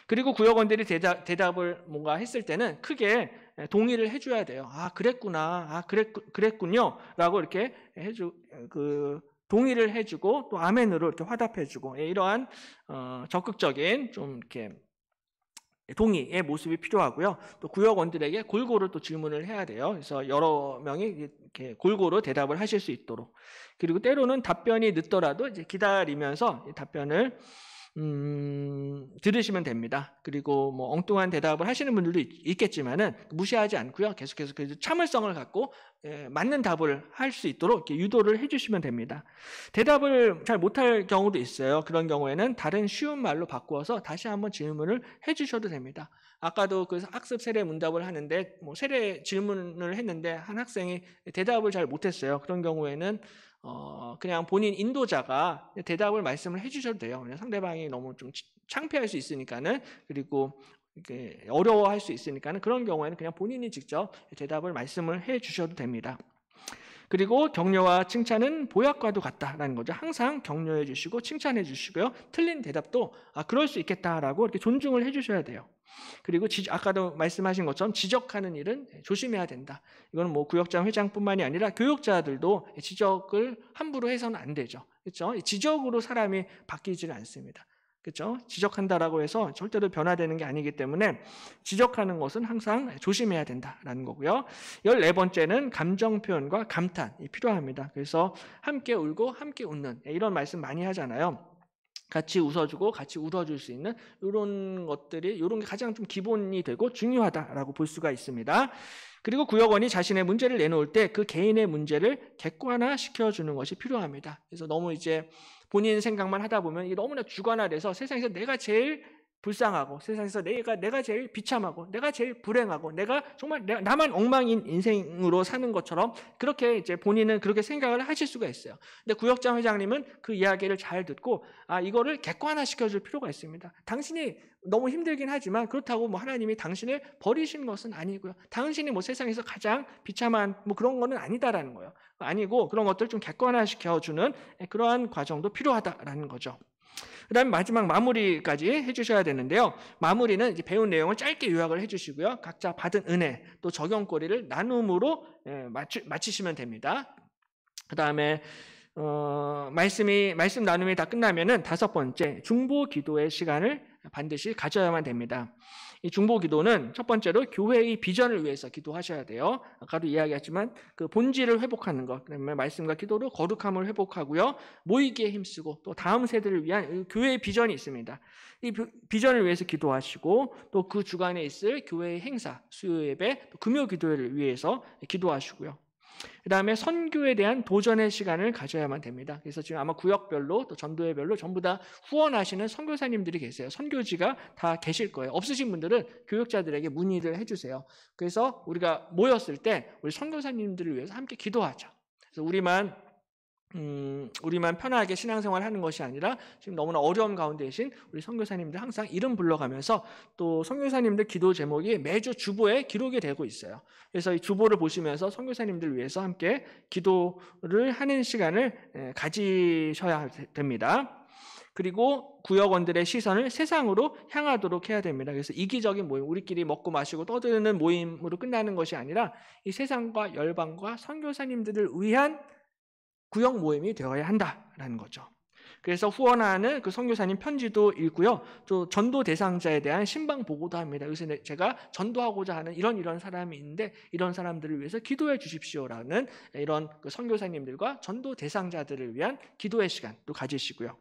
그리고 구역원들이 대답을 뭔가 했을 때는 크게 동의를 해줘야 돼요. 아, 그랬구나. 아, 그랬군요. 라고 이렇게 동의를 해주고 또 아멘으로 이렇게 화답해주고 이러한 적극적인 좀 이렇게 동의의 모습이 필요하고요. 또 구역원들에게 골고루 또 질문을 해야 돼요. 그래서 여러 명이 이렇게 골고루 대답을 하실 수 있도록. 그리고 때로는 답변이 늦더라도 이제 기다리면서 답변을 들으시면 됩니다. 그리고 뭐 엉뚱한 대답을 하시는 분들도 있겠지만은 무시하지 않고요. 계속해서 참을성을 갖고 맞는 답을 할 수 있도록 이렇게 유도를 해주시면 됩니다. 대답을 잘 못할 경우도 있어요. 그런 경우에는 다른 쉬운 말로 바꾸어서 다시 한번 질문을 해주셔도 됩니다. 아까도 그 학습 세례 문답을 하는데 뭐 세례 질문을 했는데 한 학생이 대답을 잘 못했어요. 그런 경우에는 그냥 본인 인도자가 대답을 말씀을 해주셔도 돼요. 상대방이 너무 좀 창피할 수 있으니까는, 그리고 이렇게 어려워할 수 있으니까는 그런 경우에는 그냥 본인이 직접 대답을 말씀을 해주셔도 됩니다. 그리고 격려와 칭찬은 보약과도 같다라는 거죠. 항상 격려해 주시고 칭찬해 주시고요. 틀린 대답도 그럴 수 있겠다라고 이렇게 존중을 해주셔야 돼요. 그리고 아까도 말씀하신 것처럼 지적하는 일은 조심해야 된다. 이건 뭐 구역장 회장뿐만이 아니라 교육자들도 지적을 함부로 해서는 안 되죠. 그렇죠? 지적으로 사람이 바뀌지는 않습니다. 그렇죠? 지적한다라고 해서 절대로 변화되는 게 아니기 때문에 지적하는 것은 항상 조심해야 된다라는 거고요. 14번째는 감정 표현과 감탄이 필요합니다. 그래서 함께 울고 함께 웃는 이런 말씀 많이 하잖아요. 같이 웃어주고 같이 울어줄 수 있는 이런 게 가장 좀 기본이 되고 중요하다라고 볼 수가 있습니다. 그리고 구역원이 자신의 문제를 내놓을 때 그 개인의 문제를 객관화시켜주는 것이 필요합니다. 그래서 너무 이제 본인 생각만 하다 보면 이게 너무나 주관화돼서 세상에서 내가 제일 불쌍하고 세상에서 내가 제일 비참하고 내가 제일 불행하고 내가 정말 나만 엉망인 인생으로 사는 것처럼 그렇게 이제 본인은 그렇게 생각을 하실 수가 있어요. 근데 구역장 회장님은 그 이야기를 잘 듣고 이거를 객관화시켜 줄 필요가 있습니다. 당신이 너무 힘들긴 하지만 그렇다고 뭐 하나님이 당신을 버리신 것은 아니고요. 당신이 뭐 세상에서 가장 비참한 뭐 그런 거는 아니다라는 거예요. 아니고 그런 것들 좀 객관화시켜 주는 그러한 과정도 필요하다라는 거죠. 그다음에 마지막 마무리까지 해주셔야 되는데요. 마무리는 이제 배운 내용을 짧게 요약을 해주시고요. 각자 받은 은혜 또 적용거리를 나눔으로 마치시면 됩니다. 그다음에 말씀 나눔이 다 끝나면은 5번째 중보 기도의 시간을 반드시 가져야만 됩니다. 이 중보 기도는 첫 번째로 교회의 비전을 위해서 기도하셔야 돼요. 아까도 이야기했지만 그 본질을 회복하는 것, 그다음에 말씀과 기도로 거룩함을 회복하고요. 모이기에 힘쓰고 또 다음 세대를 위한 교회의 비전이 있습니다. 이 비전을 위해서 기도하시고 또 그 주간에 있을 교회의 행사, 수요 예배, 금요 기도회를 위해서 기도하시고요. 그 다음에 선교에 대한 도전의 시간을 가져야만 됩니다. 그래서 지금 아마 구역별로 또 전도회별로 전부 다 후원하시는 선교사님들이 계세요. 선교지가 다 계실 거예요. 없으신 분들은 교역자들에게 문의를 해주세요. 그래서 우리가 모였을 때 우리 선교사님들을 위해서 함께 기도하자. 그래서 우리만 편하게 신앙생활 하는 것이 아니라 지금 너무나 어려움 가운데 계신 우리 선교사님들 항상 이름 불러가면서 또 선교사님들 기도 제목이 매주 주보에 기록이 되고 있어요. 그래서 이 주보를 보시면서 선교사님들 위해서 함께 기도를 하는 시간을 가지셔야 됩니다. 그리고 구역원들의 시선을 세상으로 향하도록 해야 됩니다. 그래서 이기적인 모임, 우리끼리 먹고 마시고 떠드는 모임으로 끝나는 것이 아니라 이 세상과 열방과 선교사님들을 위한 구역 모임이 되어야 한다라는 거죠. 그래서 후원하는 그 선교사님 편지도 읽고요. 또 전도 대상자에 대한 신방 보고도 합니다. 그래서 제가 전도하고자 하는 이런 사람이 있는데 이런 사람들을 위해서 기도해 주십시오라는 이런 그 선교사님들과 전도 대상자들을 위한 기도의 시간도 가지시고요.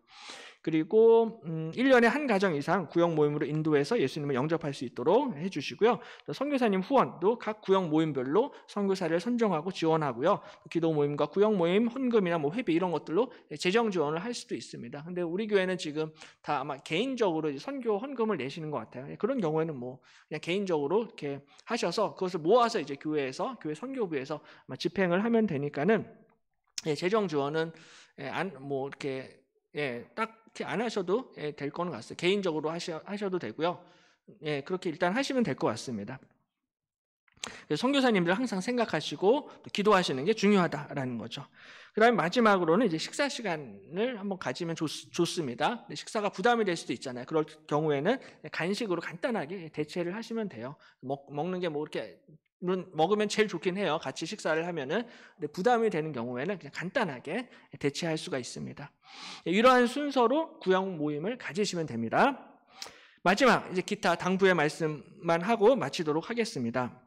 그리고 1년에 한 가정 이상 구역 모임으로 인도해서 예수님을 영접할 수 있도록 해주시고요. 선교사님 후원도 각 구역 모임별로 선교사를 선정하고 지원하고요. 기도 모임과 구역 모임 헌금이나 뭐 회비 이런 것들로 재정 지원을 할 수도 있습니다. 근데 우리 교회는 지금 다 아마 개인적으로 선교 헌금을 내시는 것 같아요. 그런 경우에는 뭐 그냥 개인적으로 이렇게 하셔서 그것을 모아서 이제 교회 선교부에서 집행을 하면 되니까는 재정 지원은 뭐 이렇게 딱히 안 하셔도 될 거는 같습니다. 개인적으로 하셔도 되고요. 그렇게 일단 하시면 될 것 같습니다. 선교사님들 항상 생각하시고 또 기도하시는 게 중요하다라는 거죠. 그다음에 마지막으로는 이제 식사 시간을 한번 가지면 좋습니다. 식사가 부담이 될 수도 있잖아요. 그럴 경우에는 간식으로 간단하게 대체를 하시면 돼요. 먹는 게 뭐 이렇게 먹으면 제일 좋긴 해요. 같이 식사를 하면은. 근데 부담이 되는 경우에는 그냥 간단하게 대체할 수가 있습니다. 이러한 순서로 구역 모임을 가지시면 됩니다. 마지막 이제 기타 당부의 말씀만 하고 마치도록 하겠습니다.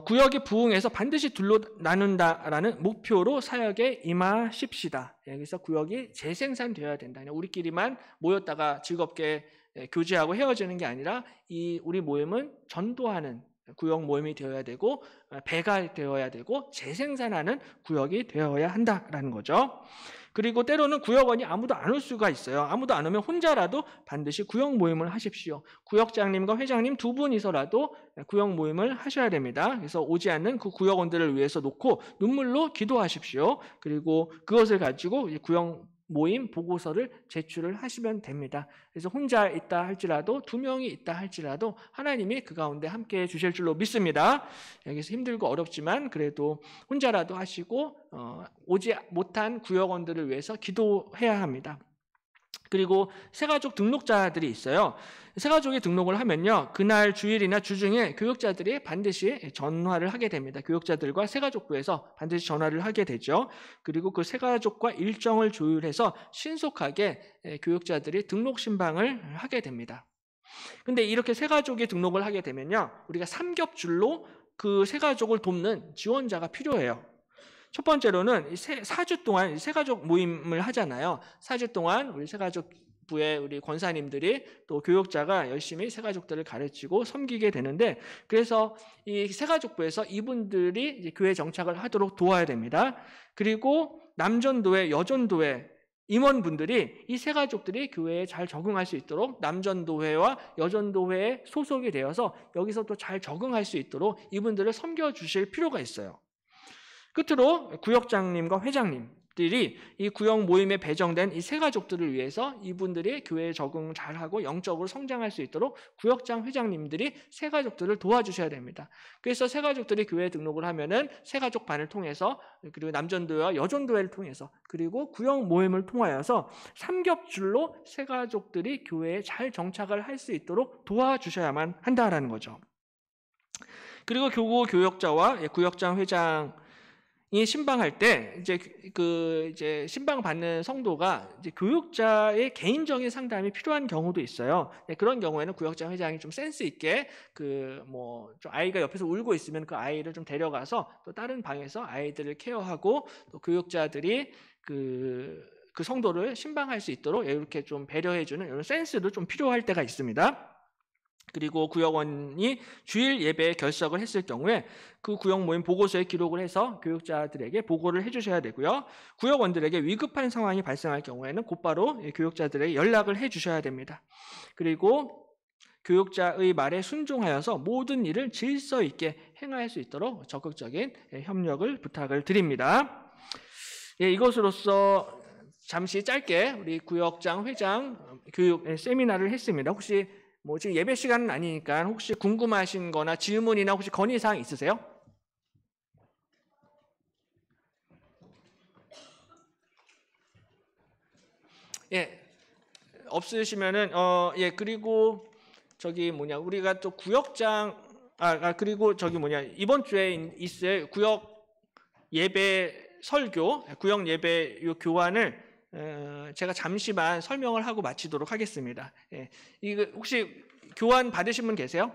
구역이 부흥해서 반드시 둘로 나눈다라는 목표로 사역에 임하십시다. 여기서 구역이 재생산되어야 된다. 우리끼리만 모였다가 즐겁게 교제하고 헤어지는 게 아니라 우리 모임은 전도하는 구역 모임이 되어야 되고 배가 되어야 되고 재생산하는 구역이 되어야 한다라는 거죠. 그리고 때로는 구역원이 아무도 안 올 수가 있어요. 아무도 안 오면 혼자라도 반드시 구역 모임을 하십시오. 구역장님과 회장님 두 분이서라도 구역 모임을 하셔야 됩니다. 그래서 오지 않는 그 구역원들을 위해서 놓고 눈물로 기도하십시오. 그리고 그것을 가지고 구역 모임 보고서를 제출을 하시면 됩니다. 그래서 혼자 있다 할지라도 2명이 있다 할지라도 하나님이 그 가운데 함께해 주실 줄로 믿습니다. 여기서 힘들고 어렵지만 그래도 혼자라도 하시고 오지 못한 구역원들을 위해서 기도해야 합니다. 그리고 새가족 등록자들이 있어요. 새가족이 등록을 하면요, 그날 주일이나 주중에 교역자들이 반드시 전화를 하게 됩니다. 교역자들과 새가족부에서 반드시 전화를 하게 되죠. 그리고 그 새가족과 일정을 조율해서 신속하게 교역자들이 등록 신방을 하게 됩니다. 근데 이렇게 새가족이 등록을 하게 되면요, 우리가 삼겹줄로 그 새가족을 돕는 지원자가 필요해요. 첫 번째로는 4주 동안 새가족 모임을 하잖아요. 4주 동안 우리 새가족부의 우리 권사님들이 또 교역자가 열심히 새가족들을 가르치고 섬기게 되는데, 그래서 이 새가족부에서 이분들이 이제 교회 정착을 하도록 도와야 됩니다. 그리고 남전도회, 여전도회 임원분들이 이 세 가족들이 교회에 잘 적응할 수 있도록 남전도회와 여전도회에 소속이 되어서 여기서 또 잘 적응할 수 있도록 이분들을 섬겨주실 필요가 있어요. 끝으로 구역장님과 회장님들이 이 구역 모임에 배정된 이 세 가족들을 위해서 이분들이 교회에 적응 잘하고 영적으로 성장할 수 있도록 구역장 회장님들이 세 가족들을 도와주셔야 됩니다. 그래서 세 가족들이 교회에 등록을 하면은 세 가족반을 통해서, 그리고 남전도회와 여전도회를 통해서, 그리고 구역 모임을 통하여서 삼겹줄로 세 가족들이 교회에 잘 정착을 할 수 있도록 도와주셔야만 한다라는 거죠. 그리고 교구 교역자와 구역장 회장 이 신방할 때 이제 신방 받는 성도가 이제 교육자의 개인적인 상담이 필요한 경우도 있어요. 그런 경우에는 구역장 회장이 좀 센스 있게 좀 아이가 옆에서 울고 있으면 그 아이를 좀 데려가서 또 다른 방에서 아이들을 케어하고, 또 교육자들이 그 성도를 신방할 수 있도록 이렇게 좀 배려해주는 이런 센스도 좀 필요할 때가 있습니다. 그리고 구역원이 주일 예배에 결석을 했을 경우에 그 구역 모임 보고서에 기록을 해서 교육자들에게 보고를 해주셔야 되고요. 구역원들에게 위급한 상황이 발생할 경우에는 곧바로 교육자들에게 연락을 해주셔야 됩니다. 그리고 교육자의 말에 순종하여서 모든 일을 질서 있게 행할 수 있도록 적극적인 협력을 부탁을 드립니다. 이것으로서 잠시 짧게 우리 구역장 회장 교육 세미나를 했습니다. 혹시 지금 예배 시간은 아니니까 혹시 궁금하신 거나 질문이나 혹시 건의사항 있으세요? 없으시면은 그리고 우리가 또 구역장 그리고 이번 주에 있을 구역 예배 설교, 구역 예배 교환을 제가 잠시만 설명을 하고 마치도록 하겠습니다. 이거 혹시 교환 받으신 분 계세요?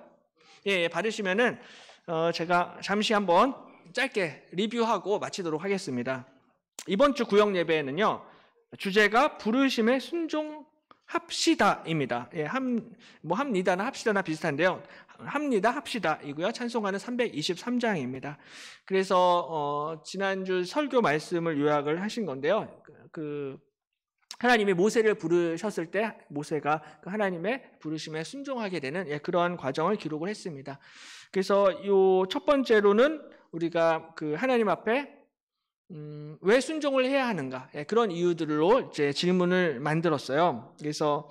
받으시면은 제가 잠시 한번 짧게 리뷰하고 마치도록 하겠습니다. 이번 주 구역 예배에는요, 주제가 부르심에 순종합시다입니다. 합니다나 합시다나 비슷한데요. 합니다, 합시다 이고요. 찬송가는 323장입니다. 그래서 지난주 설교 말씀을 요약을 하신 건데요. 하나님이 모세를 부르셨을 때 모세가 그 하나님의 부르심에 순종하게 되는 그런 과정을 기록을 했습니다. 그래서 요 첫 번째로는 우리가 그 하나님 앞에 왜 순종을 해야 하는가, 그런 이유들로 이제 질문을 만들었어요. 그래서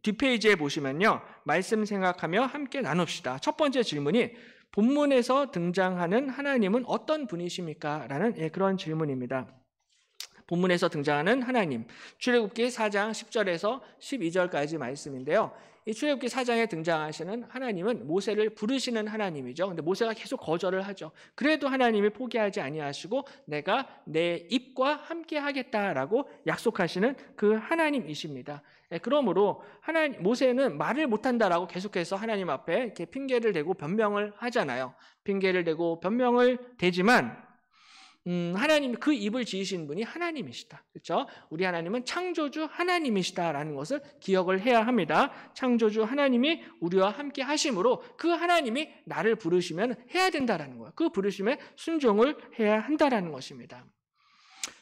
뒷페이지에 보시면요, 말씀 생각하며 함께 나눕시다. 첫 번째 질문이 본문에서 등장하는 하나님은 어떤 분이십니까? 라는 그런 질문입니다. 본문에서 등장하는 하나님, 출애굽기 4장 10절에서 12절까지 말씀인데요. 이 출애굽기 4장에 등장하시는 하나님은 모세를 부르시는 하나님이죠. 근데 모세가 계속 거절을 하죠. 그래도 하나님이 포기하지 아니하시고 내가 내 입과 함께 하겠다라고 약속하시는 그 하나님이십니다. 그러므로 모세는 말을 못한다라고 계속해서 하나님 앞에 이렇게 핑계를 대고 변명을 하잖아요. 핑계를 대고 변명을 대지만 하나님이 그 입을 지으신 분이 하나님이시다. 그렇죠? 우리 하나님은 창조주 하나님이시다라는 것을 기억을 해야 합니다. 창조주 하나님이 우리와 함께 하심으로 그 하나님이 나를 부르시면 해야 된다라는 거예요. 그 부르심에 순종을 해야 한다라는 것입니다.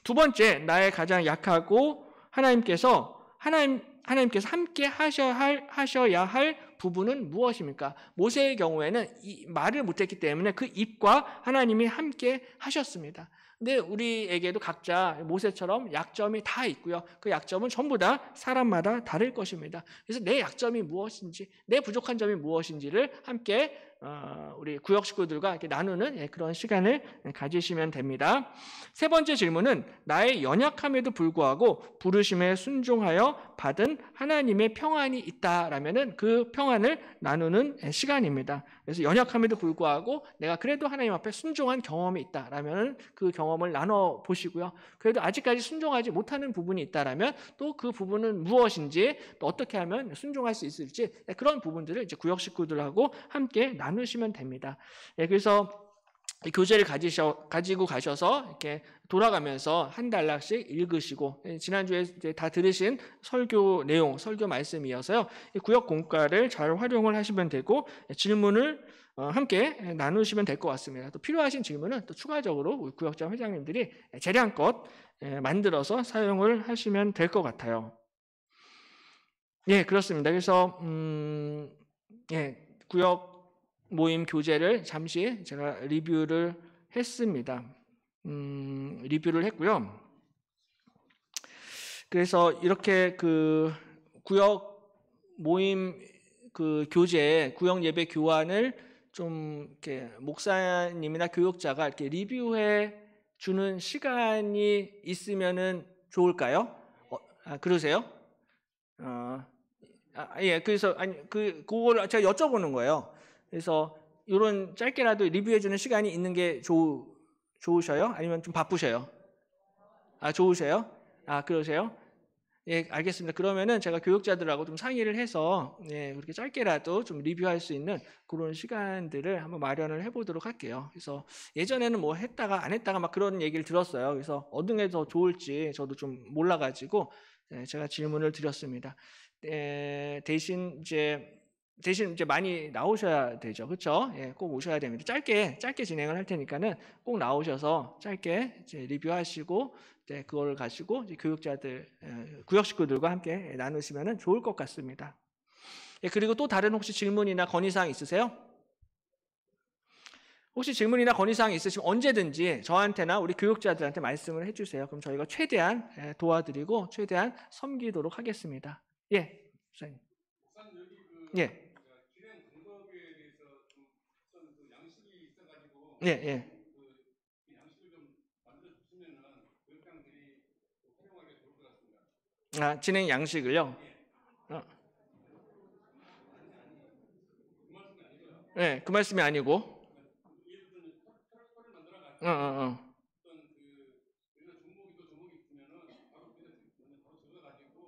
두 번째, 나의 가장 약하고 하나님께서 함께 하셔야 할 부분은 무엇입니까? 모세의 경우에는 말을 못했기 때문에 그 입과 하나님이 함께 하셨습니다. 근데 우리에게도 각자 모세처럼 약점이 다 있고요. 그 약점은 전부 다 사람마다 다를 것입니다. 그래서 내 약점이 무엇인지, 내 부족한 점이 무엇인지를 함께 우리 구역 식구들과 이렇게 나누는 그런 시간을 가지시면 됩니다. 세 번째 질문은 나의 연약함에도 불구하고 부르심에 순종하여 받은 하나님의 평안이 있다라면은 그 평안을 나누는 시간입니다. 그래서 연약함에도 불구하고 내가 그래도 하나님 앞에 순종한 경험이 있다라면은 그 경험을 나눠 보시고요. 그래도 아직까지 순종하지 못하는 부분이 있다라면 또 그 부분은 무엇인지, 또 어떻게 하면 순종할 수 있을지, 그런 부분들을 이제 구역 식구들하고 함께 나누시면 됩니다. 그래서 교재를 가지고 가셔서 이렇게 돌아가면서 한 단락씩 읽으시고, 지난주에 이제 다 들으신 설교 내용, 설교 말씀이어서요, 구역 공과를 잘 활용을 하시면 되고, 질문을 함께 나누시면 될 것 같습니다. 또 필요하신 질문은 또 추가적으로 우리 구역장 회장님들이 재량껏 만들어서 사용을 하시면 될 것 같아요. 예, 그렇습니다. 그래서 예, 구역 모임 교재를 잠시 제가 리뷰를 했습니다. 리뷰를 했고요. 그래서 이렇게 그 구역 모임 그 교재, 구역 예배 교환을 좀 이렇게 목사님이나 교육자가 이렇게 리뷰해 주는 시간이 있으면은 좋을까요? 그러세요? 예, 그래서 그거를 제가 여쭤보는 거예요. 그래서 이런 짧게라도 리뷰해 주는 시간이 있는 게 좋으셔요? 아니면 좀 바쁘셔요? 좋으세요? 그러세요? 예, 알겠습니다. 그러면은 제가 교육자들하고 좀 상의를 해서 그렇게 짧게라도 좀 리뷰할 수 있는 그런 시간들을 한번 마련을 해보도록 할게요. 그래서 예전에는 뭐 했다가 안 했다가 막 그런 얘기를 들었어요. 그래서 어느 게 더 좋을지 저도 좀 몰라가지고 제가 질문을 드렸습니다. 대신 이제 많이 나오셔야 되죠. 그렇죠? 예, 꼭 오셔야 됩니다. 짧게 진행을 할 테니까는 꼭 나오셔서 짧게 이제 리뷰하시고 그걸 가지고 이제 교육자들, 구역 식구들과 함께 나누시면 좋을 것 같습니다. 예, 그리고 또 다른 혹시 질문이나 건의사항 있으세요? 혹시 질문이나 건의사항 있으시면 언제든지 저한테나 우리 교육자들한테 말씀을 해주세요. 그럼 저희가 최대한 도와드리고 최대한 섬기도록 하겠습니다. 예, 목사님. 예. 예, 예. 진행 양식을요? 네, 그 말씀이 아니고. 어, 어, 어.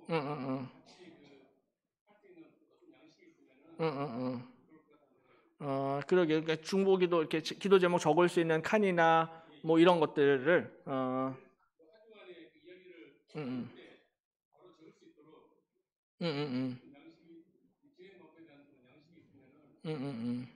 어, 어, 어. 어, 어, 어. 그러게. 그러니까 중보기도 이렇게 기도 제목 적을 수 있는 칸이나 뭐 이런 것들을 음, 음, 음,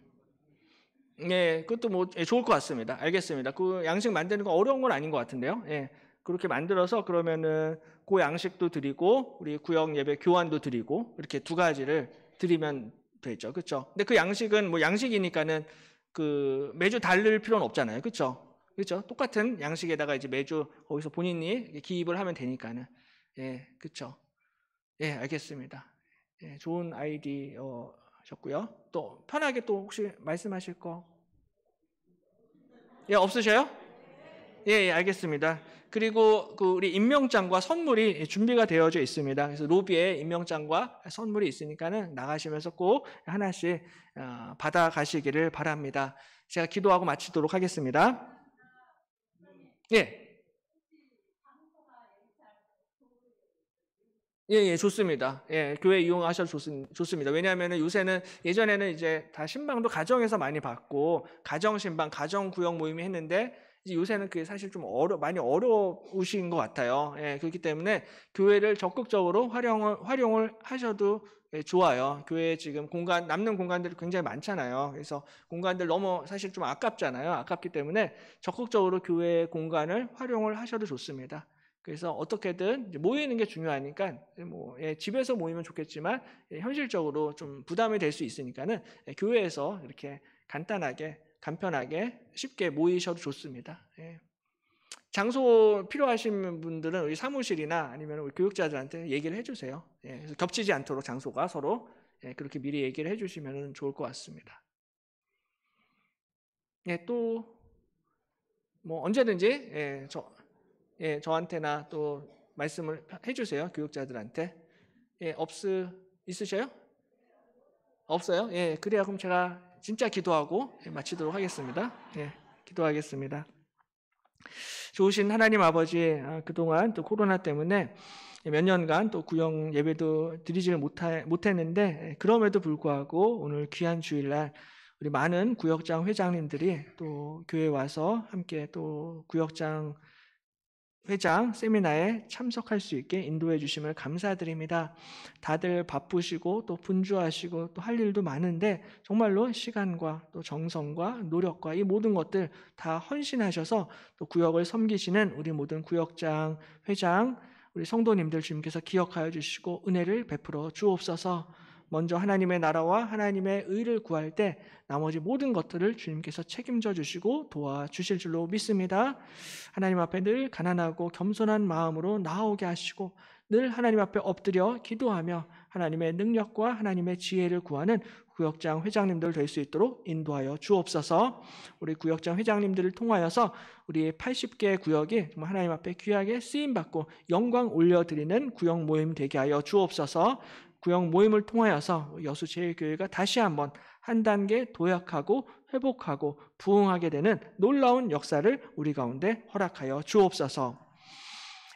네, 그것도 뭐 좋을 것 같습니다. 알겠습니다. 그 양식 만드는 거 어려운 건 아닌 것 같은데요. 예, 그렇게 만들어서 그러면은 그 양식도 드리고 우리 구역 예배 교환도 드리고 이렇게 두 가지를 드리면 되죠, 그렇죠? 근데 그 양식은 뭐 양식이니까는 그 매주 다를 필요는 없잖아요, 그렇죠? 그렇죠? 똑같은 양식에다가 이제 매주 거기서 본인이 기입을 하면 되니까는 예, 그렇죠? 예, 알겠습니다. 예, 좋은 아이디어셨고요. 또 편하게 또 혹시 말씀하실 거 예, 없으셔요? 예, 예, 알겠습니다. 그리고 그 우리 임명장과 선물이 준비가 되어져 있습니다. 그래서 로비에 임명장과 선물이 있으니까는 나가시면서 꼭 하나씩 받아 가시기를 바랍니다. 제가 기도하고 마치도록 하겠습니다. 예. 예, 예, 좋습니다. 예, 교회 이용하셔도 좋습니다. 왜냐하면 요새는 예전에는 이제 다 신방도 가정에서 많이 받고 가정 신방, 가정 구역 모임이 했는데 이제 요새는 그게 사실 좀 많이 어려우신 것 같아요. 예, 그렇기 때문에 교회를 적극적으로 활용을 하셔도 좋아요. 교회에 지금 남는 공간들이 굉장히 많잖아요. 그래서 공간들 너무 사실 좀 아깝잖아요. 아깝기 때문에 적극적으로 교회 공간을 활용을 하셔도 좋습니다. 그래서 어떻게든 이제 모이는 게 중요하니까 뭐 집에서 모이면 좋겠지만 현실적으로 좀 부담이 될 수 있으니까는 교회에서 이렇게 간편하게 쉽게 모이셔도 좋습니다. 장소 필요하신 분들은 우리 사무실이나 아니면 우리 교육자들한테 얘기를 해주세요. 그래서 겹치지 않도록 장소가 서로 그렇게 미리 얘기를 해주시면 좋을 것 같습니다. 또 뭐 언제든지 저한테나 또 말씀을 해주세요. 교육자들한테. 있으셔요? 없어요? 예, 그래야 그럼 제가 진짜 기도하고 마치도록 하겠습니다. 예, 기도하겠습니다. 좋으신 하나님 아버지, 그동안 또 코로나 때문에 몇 년간 또 구역 예배도 드리지를 못했는데 그럼에도 불구하고 오늘 귀한 주일날 우리 많은 구역장 회장님들이 또 교회 와서 함께 또 구역장 회장 세미나에 참석할 수 있게 인도해 주심을 감사드립니다. 다들 바쁘시고 또 분주하시고 또 할 일도 많은데 정말로 시간과 또 정성과 노력과 이 모든 것들 다 헌신하셔서 또 구역을 섬기시는 우리 모든 구역장, 회장, 우리 성도님들 주님께서 기억하여 주시고 은혜를 베풀어 주옵소서. 먼저 하나님의 나라와 하나님의 의를 구할 때 나머지 모든 것들을 주님께서 책임져 주시고 도와주실 줄로 믿습니다. 하나님 앞에 늘 가난하고 겸손한 마음으로 나아오게 하시고 늘 하나님 앞에 엎드려 기도하며 하나님의 능력과 하나님의 지혜를 구하는 구역장 회장님들 될 수 있도록 인도하여 주옵소서. 우리 구역장 회장님들을 통하여서 우리 80개 구역이 정말 하나님 앞에 귀하게 쓰임받고 영광 올려드리는 구역 모임 되게 하여 주옵소서. 구역 모임을 통하여서 여수제일교회가 다시 한번 한 단계 도약하고 회복하고 부흥하게 되는 놀라운 역사를 우리 가운데 허락하여 주옵소서.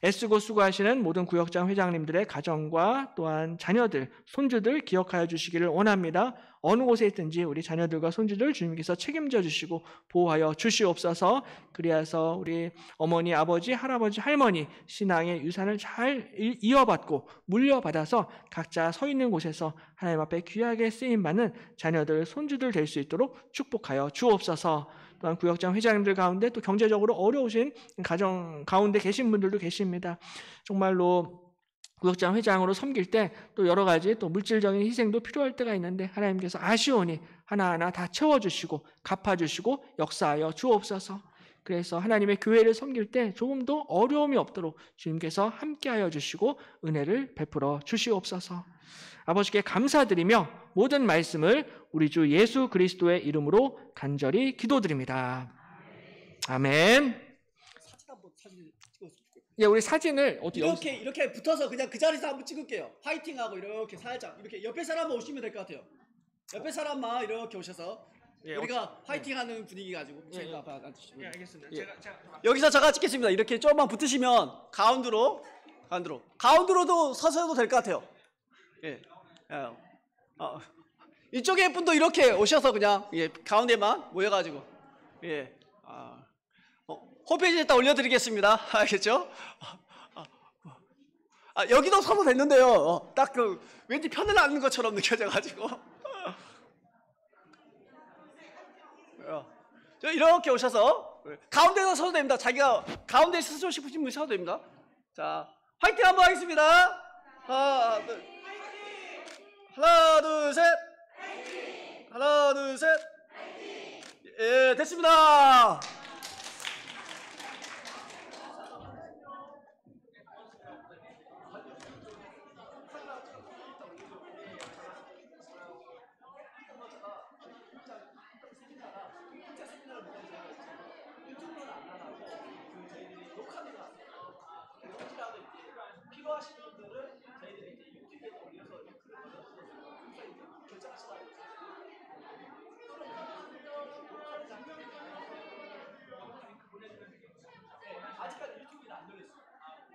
애쓰고 수고하시는 모든 구역장 회장님들의 가정과 또한 자녀들, 손주들 기억하여 주시기를 원합니다. 어느 곳에 있든지 우리 자녀들과 손주들 주님께서 책임져 주시고 보호하여 주시옵소서. 그리하여서 우리 어머니, 아버지, 할아버지, 할머니 신앙의 유산을 잘 이어받고 물려받아서 각자 서 있는 곳에서 하나님 앞에 귀하게 쓰임받는 자녀들, 손주들 될 수 있도록 축복하여 주옵소서. 또한 구역장 회장님들 가운데 또 경제적으로 어려우신 가정 가운데 계신 분들도 계십니다. 정말로 구역장 회장으로 섬길 때 또 여러 가지 또 물질적인 희생도 필요할 때가 있는데 하나님께서 아시오니 하나하나 다 채워주시고 갚아주시고 역사하여 주옵소서. 그래서 하나님의 교회를 섬길 때 조금도 어려움이 없도록 주님께서 함께하여 주시고 은혜를 베풀어 주시옵소서. 아버지께 감사드리며 모든 말씀을 우리 주 예수 그리스도의 이름으로 간절히 기도드립니다. 아멘. 사진 찍었으면 좋겠어요. 예, 우리 사진을 어디 이렇게 붙어서 그냥 그 자리에서 한번 찍을게요. 화이팅하고 이렇게 살짝 이렇게 옆에 사람만 오시면 될 것 같아요. 옆에 사람만 이렇게 오셔서 우리가 화이팅하는 분위기 가지고 제가 앞에 앉으시면. 예, 알겠습니다. 예. 여기서 제가 찍겠습니다. 이렇게 조금만 붙으시면 가운데로도 서셔도 될 것 같아요. 예. 이쪽에 분도 이렇게 오셔서 그냥 가운데만 모여가지고 홈페이지에다 올려드리겠습니다. 알겠죠? 여기도 서도 됐는데요. 딱 왠지 편을 안는 것처럼 느껴져가지고. 이렇게 오셔서 가운데서 서도 됩니다. 자기가 가운데 서고 싶으신 분 서도 됩니다. 자, 화이팅 한번 하겠습니다. 하나, 둘, 셋. 하나, 둘, 셋. 예, 됐습니다. 필요하신 분들은 저희들이 이제 유튜브에 올려서 결정하시라고 아직까지 유튜브에 안 올렸어요.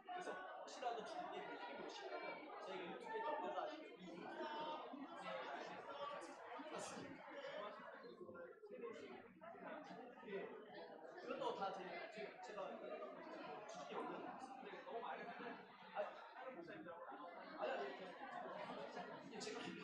그래서 혹시라도 주위에 계시면 저희가 유튜브에 올려서 그것도 다 제가 주식에 올려놨어요. 너무 많이 너무